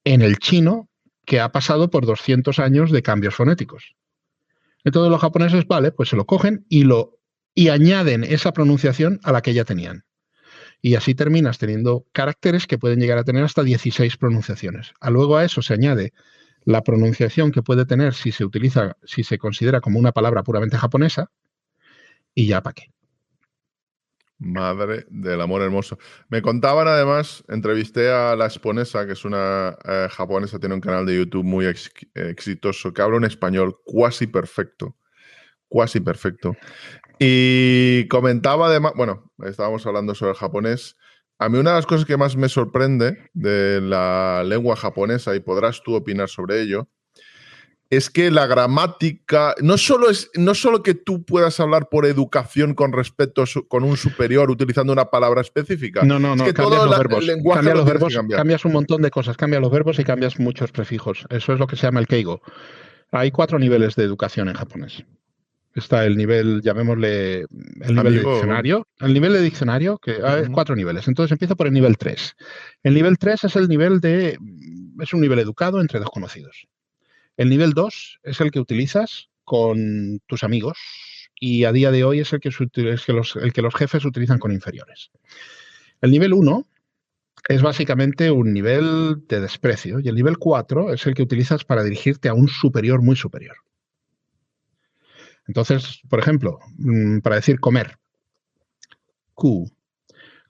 en el chino que ha pasado por 200 años de cambios fonéticos. Entonces los japoneses, vale, pues se lo cogen y añaden esa pronunciación a la que ya tenían. Y así terminas teniendo caracteres que pueden llegar a tener hasta 16 pronunciaciones. Luego a eso se añade la pronunciación que puede tener si se considera como una palabra puramente japonesa, y ya para qué.
Madre del amor hermoso. Me contaban además, entrevisté a la exponesa, que es una japonesa, tiene un canal de YouTube muy exitoso, que habla un español cuasi perfecto. Cuasi perfecto. Y comentaba además, bueno, estábamos hablando sobre el japonés. A mí una de las cosas que más me sorprende de la lengua japonesa, y podrás tú opinar sobre ello, es que la gramática no solo que tú puedas hablar por educación con respecto con un superior utilizando una palabra específica,
No,
es que
cambias
todo
los
el
verbos.
lenguaje
Cambias
lo
los
tienes que
verbos,
cambiar.
cambias un montón de cosas. Cambias los verbos y cambias muchos prefijos. Eso es lo que se llama el keigo. Hay 4 niveles de educación en japonés. Está el nivel, llamémosle, el nivel de
Amigo.
diccionario. El nivel de diccionario, que hay 4 niveles. Entonces empiezo por el nivel 3. El nivel 3 es el nivel es un nivel educado entre desconocidos. El nivel 2 es el que utilizas con tus amigos y a día de hoy es el que los jefes utilizan con inferiores. El nivel 1 es básicamente un nivel de desprecio y el nivel 4 es el que utilizas para dirigirte a un superior muy superior. Entonces, por ejemplo, para decir comer, Q.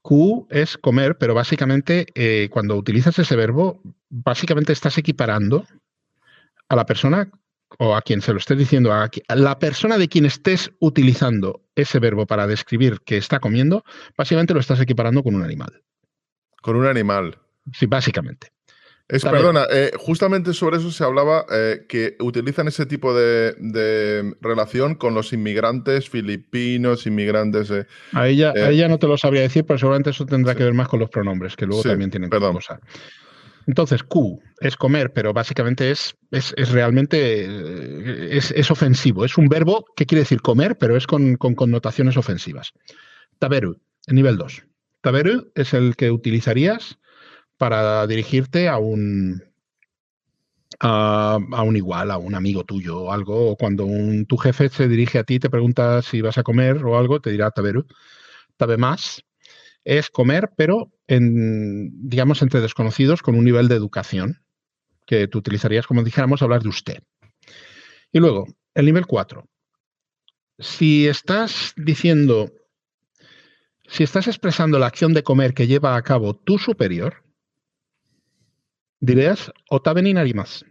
Q es comer, pero básicamente cuando utilizas ese verbo, básicamente estás equiparando a la persona o a quien se lo estés diciendo, a la persona de quien estés utilizando ese verbo para describir que está comiendo, básicamente lo estás equiparando con un animal.
Con un animal.
Sí, básicamente.
Perdona, justamente sobre eso se hablaba que utilizan ese tipo de relación con los inmigrantes filipinos, inmigrantes.
A ella no te lo sabría decir, pero seguramente eso tendrá
Sí,
que ver más con los pronombres, que luego
sí,
también tienen
perdón.
cosa. Entonces, Q es comer, pero básicamente es realmente es ofensivo. Es un verbo que quiere decir comer, pero es con connotaciones ofensivas. Taberu, el nivel 2. Taberu es el que utilizarías para dirigirte a un igual, a un amigo tuyo o algo, o cuando tu jefe se dirige a ti y te pregunta si vas a comer o algo, te dirá taberu. Tabemas es comer, pero digamos entre desconocidos con un nivel de educación que tú utilizarías, como dijéramos, hablar de usted. Y luego, el nivel 4. Si estás expresando la acción de comer que lleva a cabo tu superior, dirías otabe ni narimas.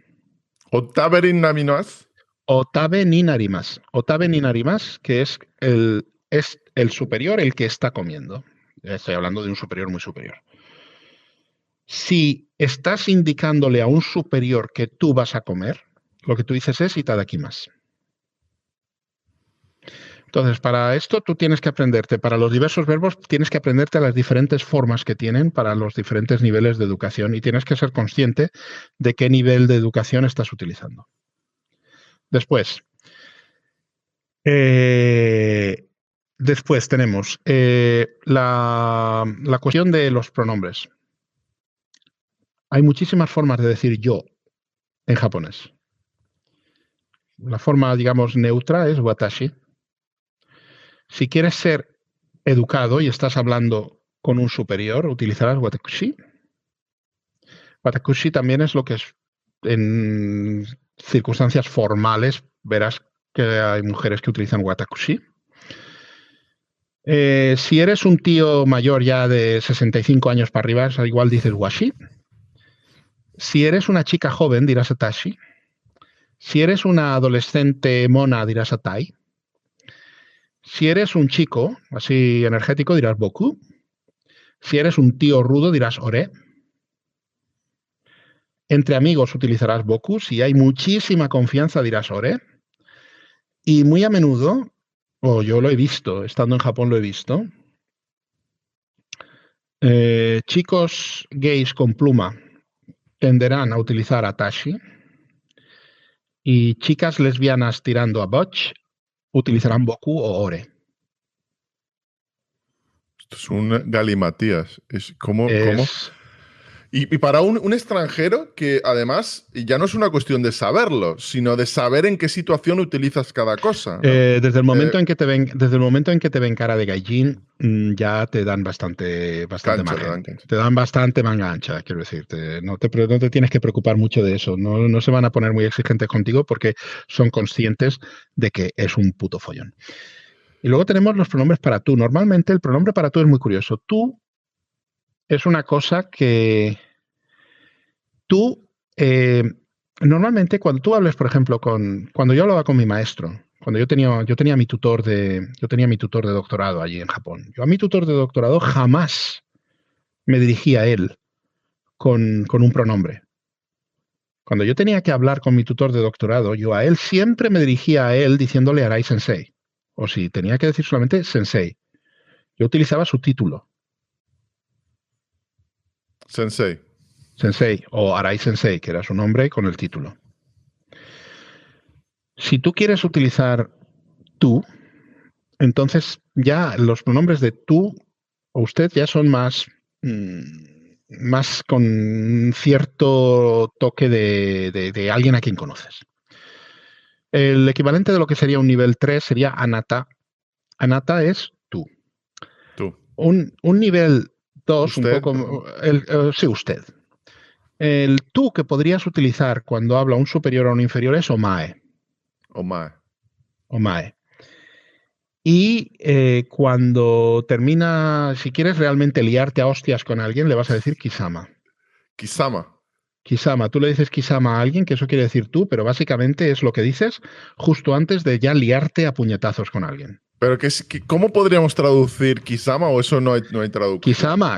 ¿Otaberin Naminas?
Otabe ni narimas. Otabe ni narimas, que es el superior el que está comiendo. Estoy hablando de un superior muy superior. Si estás indicándole a un superior que tú vas a comer, lo que tú dices es itadakimasu. Entonces, para esto tú tienes que aprenderte, para los diversos verbos, tienes que aprenderte las diferentes formas que tienen para los diferentes niveles de educación y tienes que ser consciente de qué nivel de educación estás utilizando. Después, tenemos la cuestión de los pronombres. Hay muchísimas formas de decir yo en japonés. La forma, digamos, neutra es watashi. Si quieres ser educado y estás hablando con un superior, utilizarás watakushi. Watakushi también es lo que es en circunstancias formales, verás que hay mujeres que utilizan watakushi. Si eres un tío mayor ya de 65 años para arriba, igual dices washi. Si eres una chica joven, dirás atashi. Si eres una adolescente mona, dirás atai. Si eres un chico así energético, dirás boku. Si eres un tío rudo, dirás ore. Entre amigos utilizarás boku. Si hay muchísima confianza, dirás ore. Y muy a menudo, o yo lo he visto, estando en Japón lo he visto, chicos gays con pluma tenderán a utilizar atashi y chicas lesbianas tirando a butch utilizarán boku o ore.
Esto es un galimatías. ¿Cómo?
Es,
Y para un extranjero que además ya no es una cuestión de saberlo, sino de saber en qué situación utilizas cada cosa, ¿no?
desde el momento en que te ven cara de gaijin, ya te dan bastante
Cancha, te
margen.
dan cancha.
Te dan bastante manga ancha, quiero decirte. No te tienes que preocupar mucho de eso. No se van a poner muy exigentes contigo porque son conscientes de que es un puto follón. Y luego tenemos los pronombres para tú. Normalmente el pronombre para tú es muy curioso. Tú es una cosa que tú, normalmente cuando tú hables, por ejemplo, cuando yo hablaba con mi maestro, cuando yo tenía mi tutor de doctorado allí en Japón. Yo a mi tutor de doctorado jamás me dirigía a él con un pronombre. Cuando yo tenía que hablar con mi tutor de doctorado, yo a él siempre me dirigía a él diciéndole Arai Sensei. O si tenía que decir solamente Sensei. Yo utilizaba su título.
Sensei.
Sensei o Arai Sensei, que era su nombre con el título. Si tú quieres utilizar tú, entonces ya los pronombres de tú o usted ya son más con cierto toque de alguien a quien conoces. El equivalente de lo que sería un nivel 3 sería anata. Anata es tú.
Tú.
Un nivel 2, un
Usted.
poco... sí, usted. El tú que podrías utilizar cuando habla un superior o un inferior es omae.
Omae.
Omae. Y cuando termina, si quieres realmente liarte a hostias con alguien, le vas a decir kisama.
Kisama.
Kisama, tú le dices Kisama a alguien, que eso quiere decir tú, pero básicamente es lo que dices justo antes de ya liarte a puñetazos con alguien.
Pero ¿cómo podríamos traducir Kisama o eso no hay traducción?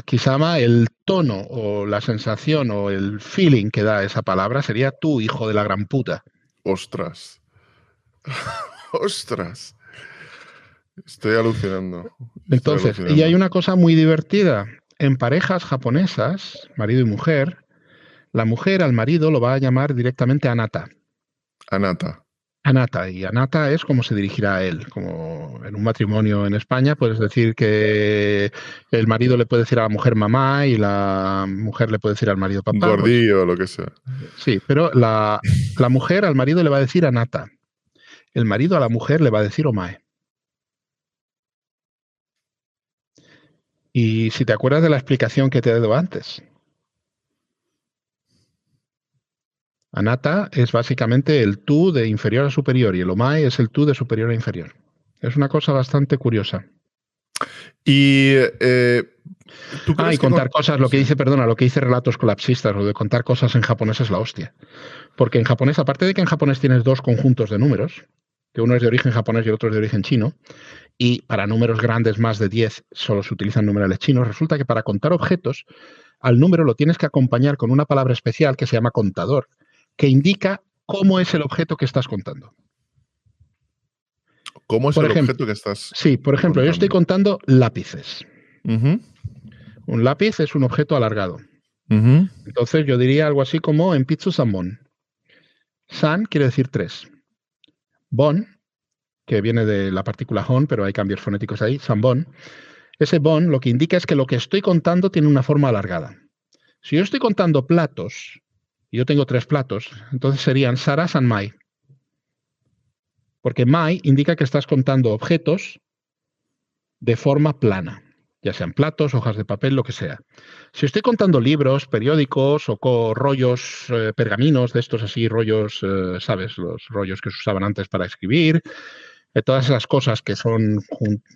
Kisama, el tono o la sensación o el feeling que da esa palabra sería tú, hijo de la gran puta.
Ostras. Ostras. Estoy alucinando.
Entonces, y hay una cosa muy divertida. En parejas japonesas, marido y mujer, la mujer al marido lo va a llamar directamente Anata.
Anata.
Anata, y Anata es como se dirigirá a él. Como en un matrimonio en España, puedes decir que el marido le puede decir a la mujer mamá y la mujer le puede decir al marido papá.
Gordillo o lo que sea.
Sí, pero la mujer al marido le va a decir Anata. El marido a la mujer le va a decir omae. Y si te acuerdas de la explicación que te he dado antes, Anata es básicamente el tú de inferior a superior y el omae es el tú de superior a inferior. Es una cosa bastante curiosa.
Y ¿tú crees
y contar cosas, lo que dice relatos colapsistas, lo de contar cosas en japonés es la hostia. Porque en japonés, aparte de que en japonés tienes dos conjuntos de números, que uno es de origen japonés y el otro es de origen chino, y para números grandes más de 10 solo se utilizan numerales chinos, resulta que para contar objetos, al número lo tienes que acompañar con una palabra especial que se llama contador, que indica cómo es el objeto que estás contando.
¿Cómo es el objeto que estás
Sí, por ejemplo, yo estoy contando lápices. Un lápiz es un objeto alargado. Entonces yo diría algo así como Enpitsu Sanbon. San quiere decir 3. Bon, que viene de la partícula hon, pero hay cambios fonéticos ahí, Sanbon. Ese bon lo que indica es que lo que estoy contando tiene una forma alargada. Si yo estoy contando platos, y yo tengo 3 platos, entonces serían Sara San Mai. Porque Mai indica que estás contando objetos de forma plana, ya sean platos, hojas de papel, lo que sea. Si estoy contando libros, periódicos o rollos, pergaminos, de estos así, rollos, ¿sabes? Los rollos que se usaban antes para escribir, todas esas cosas que son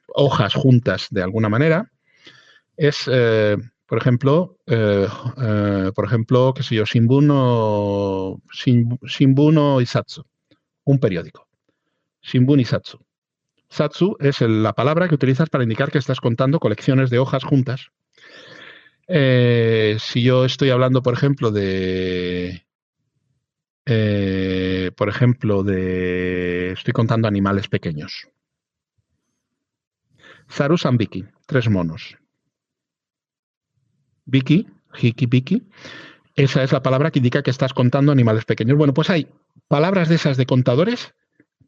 hojas juntas de alguna manera, es, por ejemplo, qué sé yo, Shimbun o Isatsu, un periódico. Shimbun Isatsu. Satsu es la palabra que utilizas para indicar que estás contando colecciones de hojas juntas. Si yo estoy hablando, por ejemplo, estoy contando animales pequeños. Zaru San Biki, 3 monos. Biki, Hiki Biki, esa es la palabra que indica que estás contando animales pequeños. Bueno, pues hay palabras de esas de contadores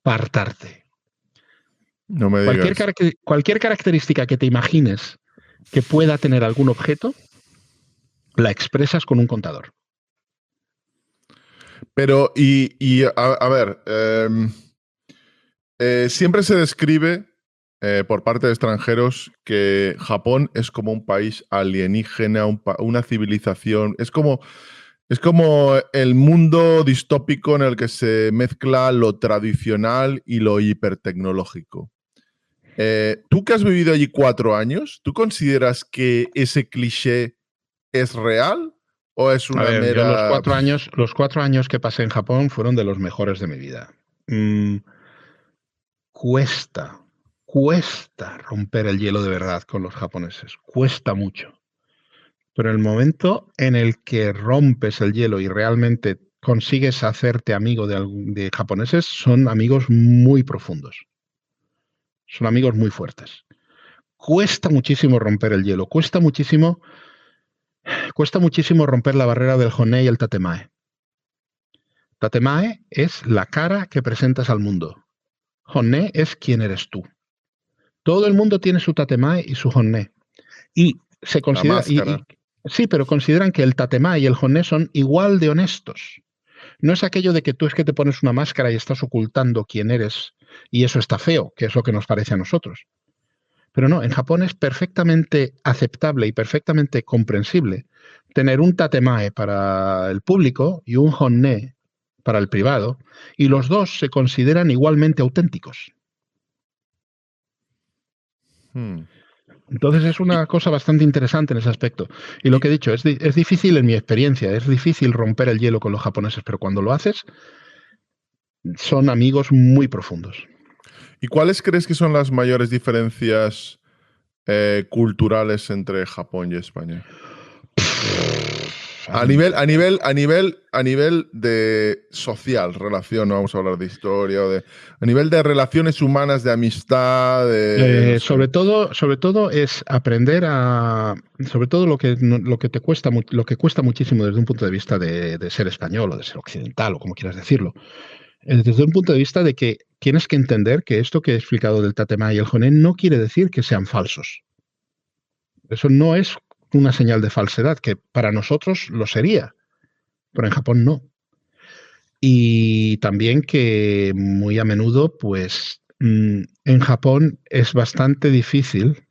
para hartarte.
No me digas.
Cualquier característica que te imagines que pueda tener algún objeto, la expresas con un contador.
Pero, a ver, siempre se describe por parte de extranjeros que Japón es como un país alienígena, una civilización. Es como el mundo distópico en el que se mezcla lo tradicional y lo hipertecnológico. Tú que has vivido allí 4 años, ¿tú consideras que ese cliché es real o es una mera...?
Yo los 4 años que pasé en Japón fueron de los mejores de mi vida. cuesta romper el hielo de verdad con los japoneses, cuesta mucho. Pero en el momento en el que rompes el hielo y realmente consigues hacerte amigo de japoneses, son amigos muy profundos, son amigos muy fuertes. Cuesta muchísimo romper el hielo, cuesta muchísimo romper la barrera del Hone y el Tatemae. Tatemae es la cara que presentas al mundo. Hone es quién eres tú. Todo el mundo tiene su Tatemae y su Hone. Y se considera... sí, pero consideran que el Tatemae y el Hone son igual de honestos. No es aquello de que tú es que te pones una máscara y estás ocultando quién eres y eso está feo, que es lo que nos parece a nosotros. Pero no, en Japón es perfectamente aceptable y perfectamente comprensible tener un Tatemae para el público y un Hone para el privado, y los dos se consideran igualmente auténticos. Entonces es una cosa bastante interesante en ese aspecto. Y lo que he dicho, es difícil en mi experiencia, es difícil romper el hielo con los japoneses, pero cuando lo haces, son amigos muy profundos.
¿Y cuáles crees que son las mayores diferencias culturales entre Japón y España? A nivel de social, relación, no vamos a hablar de historia, a nivel de relaciones humanas, de amistad. No sé.
Sobre todo es aprender sobre todo lo que te cuesta, lo que cuesta muchísimo desde un punto de vista de ser español o de ser occidental o como quieras decirlo. Desde un punto de vista de que tienes que entender que esto que he explicado del Tatemae y el Honen no quiere decir que sean falsos. Eso no es una señal de falsedad, que para nosotros lo sería, pero en Japón no. Y también que muy a menudo, pues, en Japón es bastante difícil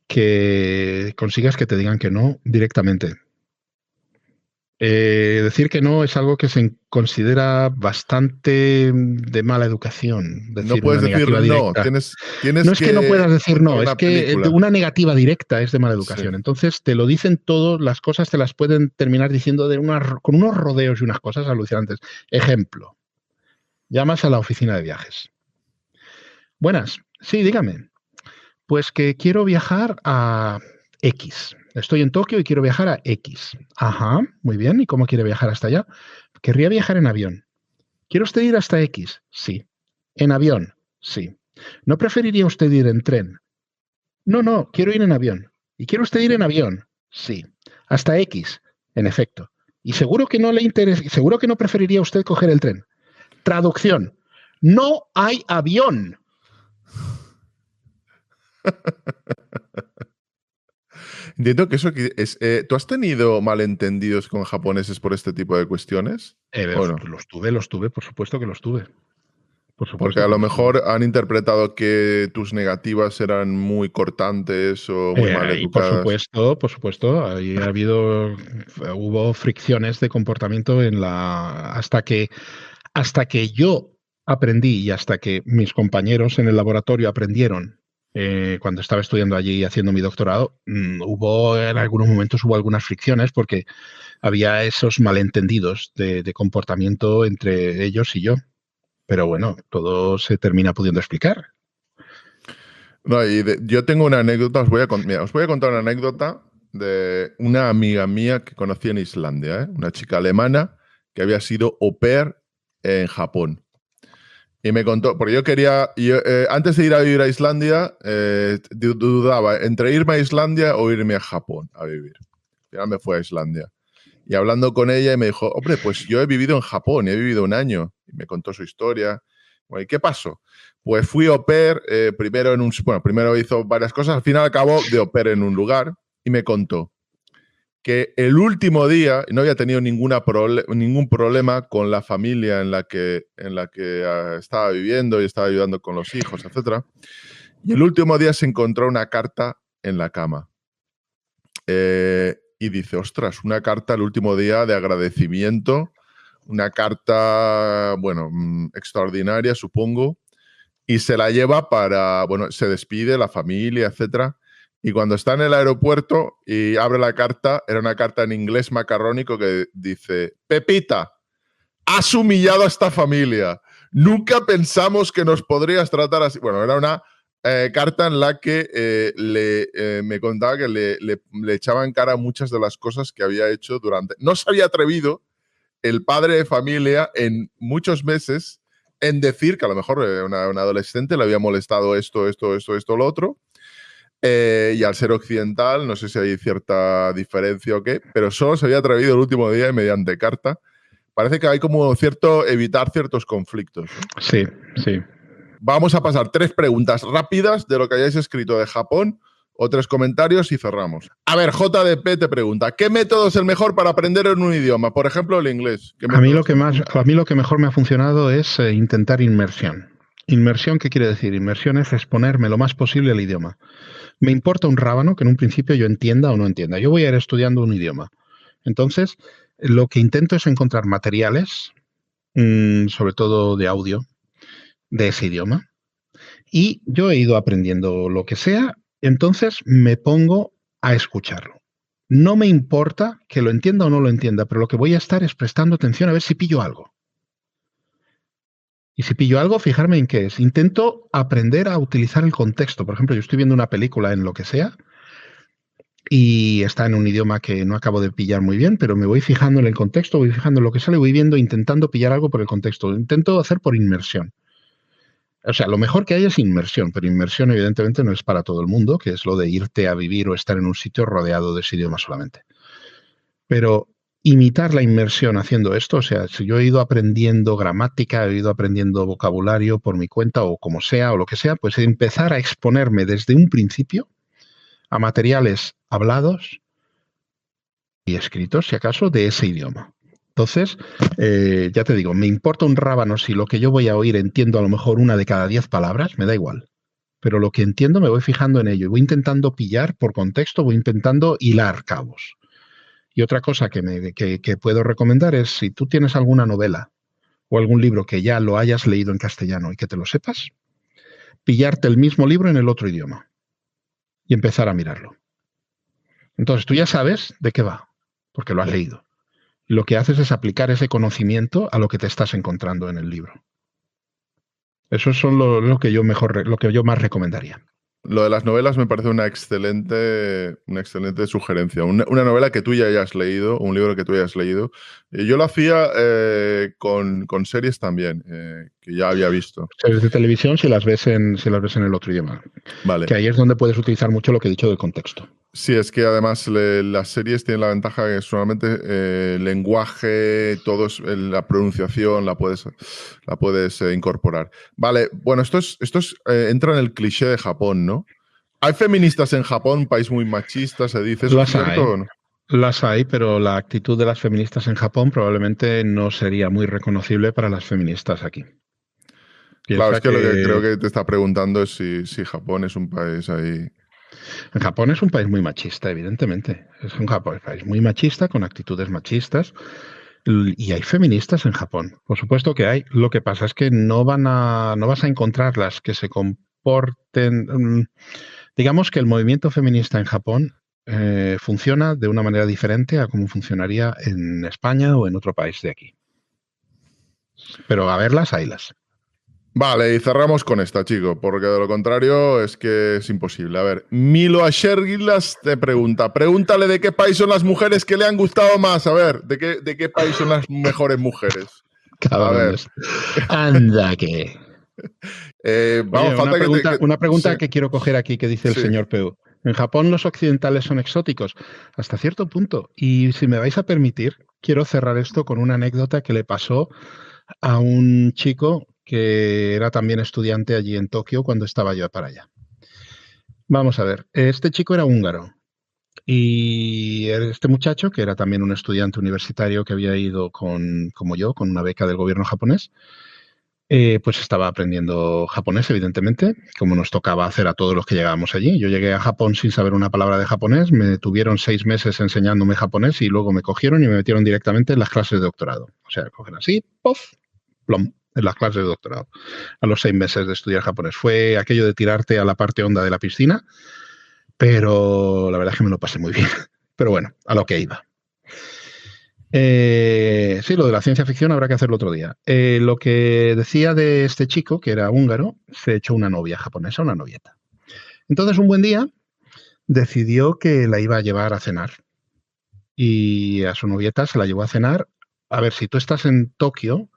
que consigas que te digan que no directamente. Decir que no es algo que se considera bastante de mala educación.
No puedes decir no,
directa. No es que no puedas decir no, es que una negativa directa es de mala educación. Sí. Entonces te lo dicen todo, las cosas te las pueden terminar diciendo con unos rodeos y unas cosas alucinantes. Ejemplo, llamas a la oficina de viajes. Buenas, sí, dígame. Pues que quiero viajar a X. Estoy en Tokio y quiero viajar a X. Ajá, muy bien. ¿Y cómo quiere viajar hasta allá? Querría viajar en avión. ¿Quiere usted ir hasta X? Sí. ¿En avión? Sí. ¿No preferiría usted ir en tren? No, quiero ir en avión. ¿Y quiere usted ir en avión? Sí. ¿Hasta X? En efecto. ¿Y seguro que no le interesa, seguro que no preferiría usted coger el tren? Traducción. No hay avión.
Entiendo que eso es... ¿Tú has tenido malentendidos con japoneses por este tipo de cuestiones? ¿O no?
Los tuve, por supuesto que los tuve.
Porque a lo mejor han interpretado que tus negativas eran muy cortantes o muy mal educadas.
Por supuesto. Hubo fricciones de comportamiento hasta que yo aprendí y hasta que mis compañeros en el laboratorio aprendieron. Cuando estaba estudiando allí y haciendo mi doctorado, en algunos momentos hubo algunas fricciones porque había esos malentendidos de comportamiento entre ellos y yo. Pero bueno, todo se termina pudiendo explicar.
No, yo tengo una anécdota, os voy a contar una anécdota de una amiga mía que conocí en Islandia, una chica alemana que había sido au pair en Japón. Y me contó, porque antes de ir a vivir a Islandia, dudaba entre irme a Islandia o irme a Japón a vivir. Al final me fui a Islandia. Y hablando con ella, me dijo, hombre, pues yo he vivido en Japón, he vivido un año. Y me contó su historia. Bueno, ¿y qué pasó? Pues fui au pair, primero hizo varias cosas, al final acabó de au pair en un lugar y me contó que el último día no había tenido ningún problema con la familia en la que estaba viviendo y estaba ayudando con los hijos, etc. Y el último día se encontró una carta en la cama. Y dice, ostras, una carta el último día de agradecimiento, una carta, extraordinaria, supongo, y se la lleva se despide la familia, etc. Y cuando está en el aeropuerto y abre la carta, era una carta en inglés macarrónico que dice, Pepita, has humillado a esta familia. Nunca pensamos que nos podrías tratar así. Bueno, era una carta en la que me contaba que le echaba en cara muchas de las cosas que había hecho durante... No se había atrevido el padre de familia en muchos meses en decir que a lo mejor una adolescente le había molestado esto, lo otro. Y al ser occidental, no sé si hay cierta diferencia o qué, pero solo se había atrevido el último día y mediante carta. Parece que hay como evitar ciertos conflictos.
Sí, sí.
Vamos a pasar 3 preguntas rápidas de lo que hayáis escrito de Japón o 3 comentarios y cerramos. A ver, JDP te pregunta, ¿qué método es el mejor para aprender en un idioma? Por ejemplo, el inglés.
A mí lo que mejor me ha funcionado es intentar inmersión. ¿Inmersión qué quiere decir? Inmersión es exponerme lo más posible al idioma. Me importa un rábano que en un principio yo entienda o no entienda. Yo voy a ir estudiando un idioma. Entonces, lo que intento es encontrar materiales, sobre todo de audio, de ese idioma. Y yo he ido aprendiendo lo que sea, entonces me pongo a escucharlo. No me importa que lo entienda o no lo entienda, pero lo que voy a estar es prestando atención a ver si pillo algo. Y si pillo algo, fijarme en qué es. Intento aprender a utilizar el contexto. Por ejemplo, yo estoy viendo una película en lo que sea y está en un idioma que no acabo de pillar muy bien, pero me voy fijando en el contexto, voy fijando en lo que sale, voy viendo, intentando pillar algo por el contexto. Lo intento hacer por inmersión. O sea, lo mejor que hay es inmersión, pero inmersión evidentemente no es para todo el mundo, que es lo de irte a vivir o estar en un sitio rodeado de ese idioma solamente. Pero imitar la inmersión haciendo esto, o sea, si yo he ido aprendiendo gramática, he ido aprendiendo vocabulario por mi cuenta o como sea o lo que sea, pues empezar a exponerme desde un principio a materiales hablados y escritos, si acaso, de ese idioma. Entonces, ya te digo, me importa un rábano si lo que yo voy a oír entiendo a lo mejor una de cada 10 palabras, me da igual. Pero lo que entiendo me voy fijando en ello y voy intentando pillar por contexto, voy intentando hilar cabos. Y otra cosa que puedo recomendar es, si tú tienes alguna novela o algún libro que ya lo hayas leído en castellano y que te lo sepas, pillarte el mismo libro en el otro idioma y empezar a mirarlo. Entonces tú ya sabes de qué va, porque lo has leído. Lo que haces es aplicar ese conocimiento a lo que te estás encontrando en el libro. Eso es lo que yo más recomendaría.
Lo de las novelas me parece una excelente sugerencia. Una novela que tú ya hayas leído, un libro que tú hayas leído. Yo lo hacía con series también, que ya había visto.
Series de televisión si las ves en el otro idioma.
Vale.
Que ahí es donde puedes utilizar mucho lo que he dicho del contexto.
Sí, es que además las series tienen la ventaja que solamente el lenguaje, la pronunciación la puedes incorporar. Vale, bueno, esto entra en el cliché de Japón, ¿no? ¿Hay feministas en Japón, un país muy machista, se dice? ¿Eso es cierto o no?
Las hay, pero la actitud de las feministas en Japón probablemente no sería muy reconocible para las feministas aquí.
Claro, es que lo que creo que te está preguntando es si Japón es un país ahí...
En Japón es un país muy machista, evidentemente. Es un país muy machista, con actitudes machistas. Y hay feministas en Japón. Por supuesto que hay. Lo que pasa es que no vas a encontrarlas que se comporten... Digamos que el movimiento feminista en Japón funciona de una manera diferente a como funcionaría en España o en otro país de aquí. Pero a verlas, haylas.
Vale, y cerramos con esta, chico, porque de lo contrario es que es imposible. A ver, Milo Ashergilas te pregunta, pregúntale de qué país son las mujeres que le han gustado más. A ver, ¿de qué país son las mejores mujeres?
Cabrones. Anda que...
vamos,
Oye, una pregunta que quiero coger aquí que dice el señor Peu. En Japón los occidentales son exóticos, hasta cierto punto. Y si me vais a permitir, quiero cerrar esto con una anécdota que le pasó a un chico que era también estudiante allí en Tokio cuando estaba yo para allá. Vamos a ver, este chico era húngaro y este muchacho, que era también un estudiante universitario que había ido como yo, con una beca del gobierno japonés, pues estaba aprendiendo japonés, evidentemente, como nos tocaba hacer a todos los que llegábamos allí. Yo llegué a Japón sin saber una palabra de japonés, me tuvieron 6 meses enseñándome japonés y luego me cogieron y me metieron directamente en las clases de doctorado. O sea, cogen así, ¡pof!, plom, en las clases de doctorado, a los 6 meses de estudiar japonés. Fue aquello de tirarte a la parte honda de la piscina, pero la verdad es que me lo pasé muy bien. Pero bueno, a lo que iba. Sí, lo de la ciencia ficción habrá que hacerlo otro día. Lo que decía de este chico, que era húngaro, se echó una novia japonesa, una novieta. Entonces, un buen día decidió que la iba a llevar a cenar. Y a su novieta se la llevó a cenar. A ver, si tú estás en Tokio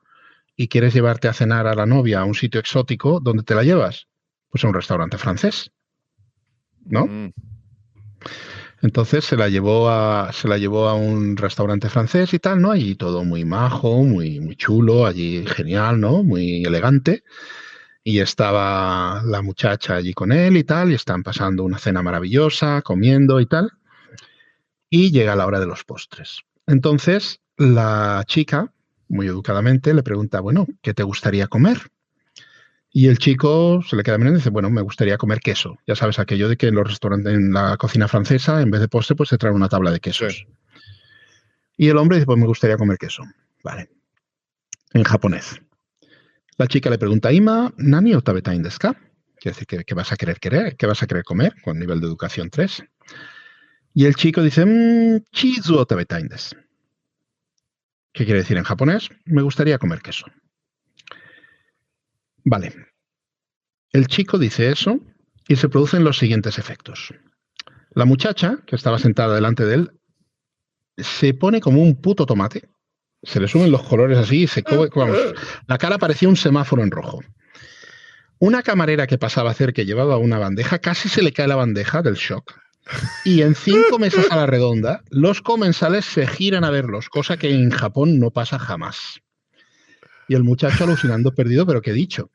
y quieres llevarte a cenar a la novia a un sitio exótico, ¿dónde te la llevas? Pues a un restaurante francés, ¿no? Entonces se la llevó a un restaurante francés y tal, ¿no? Allí todo muy majo, muy chulo, allí genial, ¿no? Muy elegante. Y estaba la muchacha allí con él y tal, y están pasando una cena maravillosa, comiendo y tal. Y llega la hora de los postres. Entonces la chica, muy educadamente, le pregunta, bueno, ¿qué te gustaría comer? Y el chico se le queda mirando y dice, bueno, me gustaría comer queso. Ya sabes, aquello de que en los restaurantes, en la cocina francesa, en vez de postre, pues se trae una tabla de quesos.
Sí.
Y el hombre dice, pues me gustaría comer queso. Vale. En japonés. La chica le pregunta, Ima, ¿nani o tabetain desu ka? Quiere decir, ¿qué vas a querer comer? Con nivel de educación 3. Y el chico dice, chizu o tabetain desu. ¿Qué quiere decir en japonés? Me gustaría comer queso. Vale. El chico dice eso y se producen los siguientes efectos. La muchacha, que estaba sentada delante de él, se pone como un puto tomate. Se le suben los colores así y vamos, la cara parecía un semáforo en rojo. Una camarera que pasaba cerca que llevaba una bandeja, casi se le cae la bandeja del shock. Y en 5 mesas a la redonda, los comensales se giran a verlos, cosa que en Japón no pasa jamás. Y el muchacho alucinando perdido, ¿pero qué he dicho?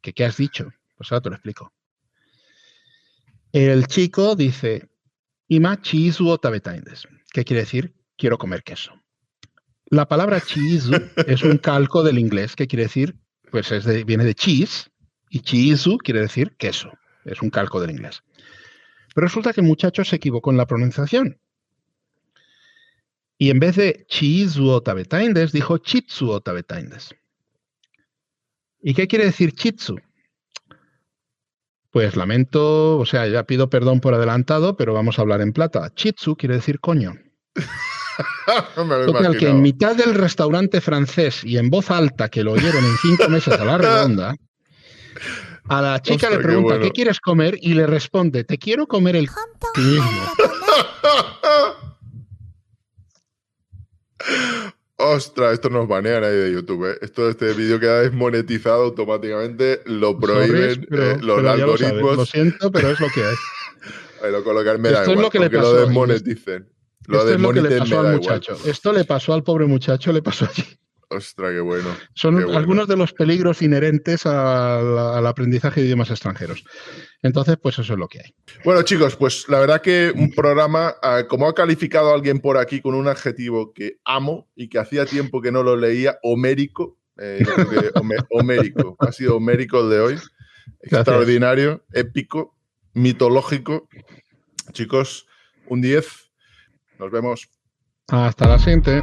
¿Qué has dicho? Pues ahora te lo explico. El chico dice, Ima chizu o tabetain desu. ¿Qué quiere decir? Quiero comer queso. La palabra chizu es un calco del inglés que quiere decir, pues viene de cheese, y chizu quiere decir queso. Es un calco del inglés. Pero resulta que el muchacho se equivocó en la pronunciación. Y en vez de chizu o tabetain desu, dijo chitsu o tabetain desu. ¿Y qué quiere decir chitsu? Pues lamento, o sea, ya pido perdón por adelantado, pero vamos a hablar en plata. Chitsu quiere decir coño.
Me lo
Total, que en
imaginaba.
mitad del restaurante francés y en voz alta, que lo oyeron en 5 mesas a la redonda, a la chica
Ostras,
le
qué
pregunta,
bueno.
¿qué quieres comer? Y le responde, te quiero comer el ti mismo.
Ostras, esto nos banean ahí de YouTube, ¿eh? Este vídeo queda desmonetizado automáticamente, lo
Sorry,
prohíben los
pero ya lo sabes. Lo
algoritmos.
siento, pero es lo que hay.
Ahí lo colocan, me da
Esto es lo
igual,
que
con
le
que lo
pasó.
desmoneticen. Lo
Esto es lo que le
desmoniten
pasó
me
al
da igual.
muchacho. Esto le pasó al pobre muchacho, le pasó allí.
Ostras, qué bueno.
Son
Qué bueno.
algunos de los peligros inherentes al aprendizaje de idiomas extranjeros. Entonces, pues eso es lo que hay.
Bueno, chicos, pues la verdad que un programa, como ha calificado alguien por aquí con un adjetivo que amo y que hacía tiempo que no lo leía, homérico. Yo creo que homérico. Ha sido homérico el de hoy. Extraordinario, épico, mitológico. Chicos, un 10. Nos vemos.
Hasta la siguiente.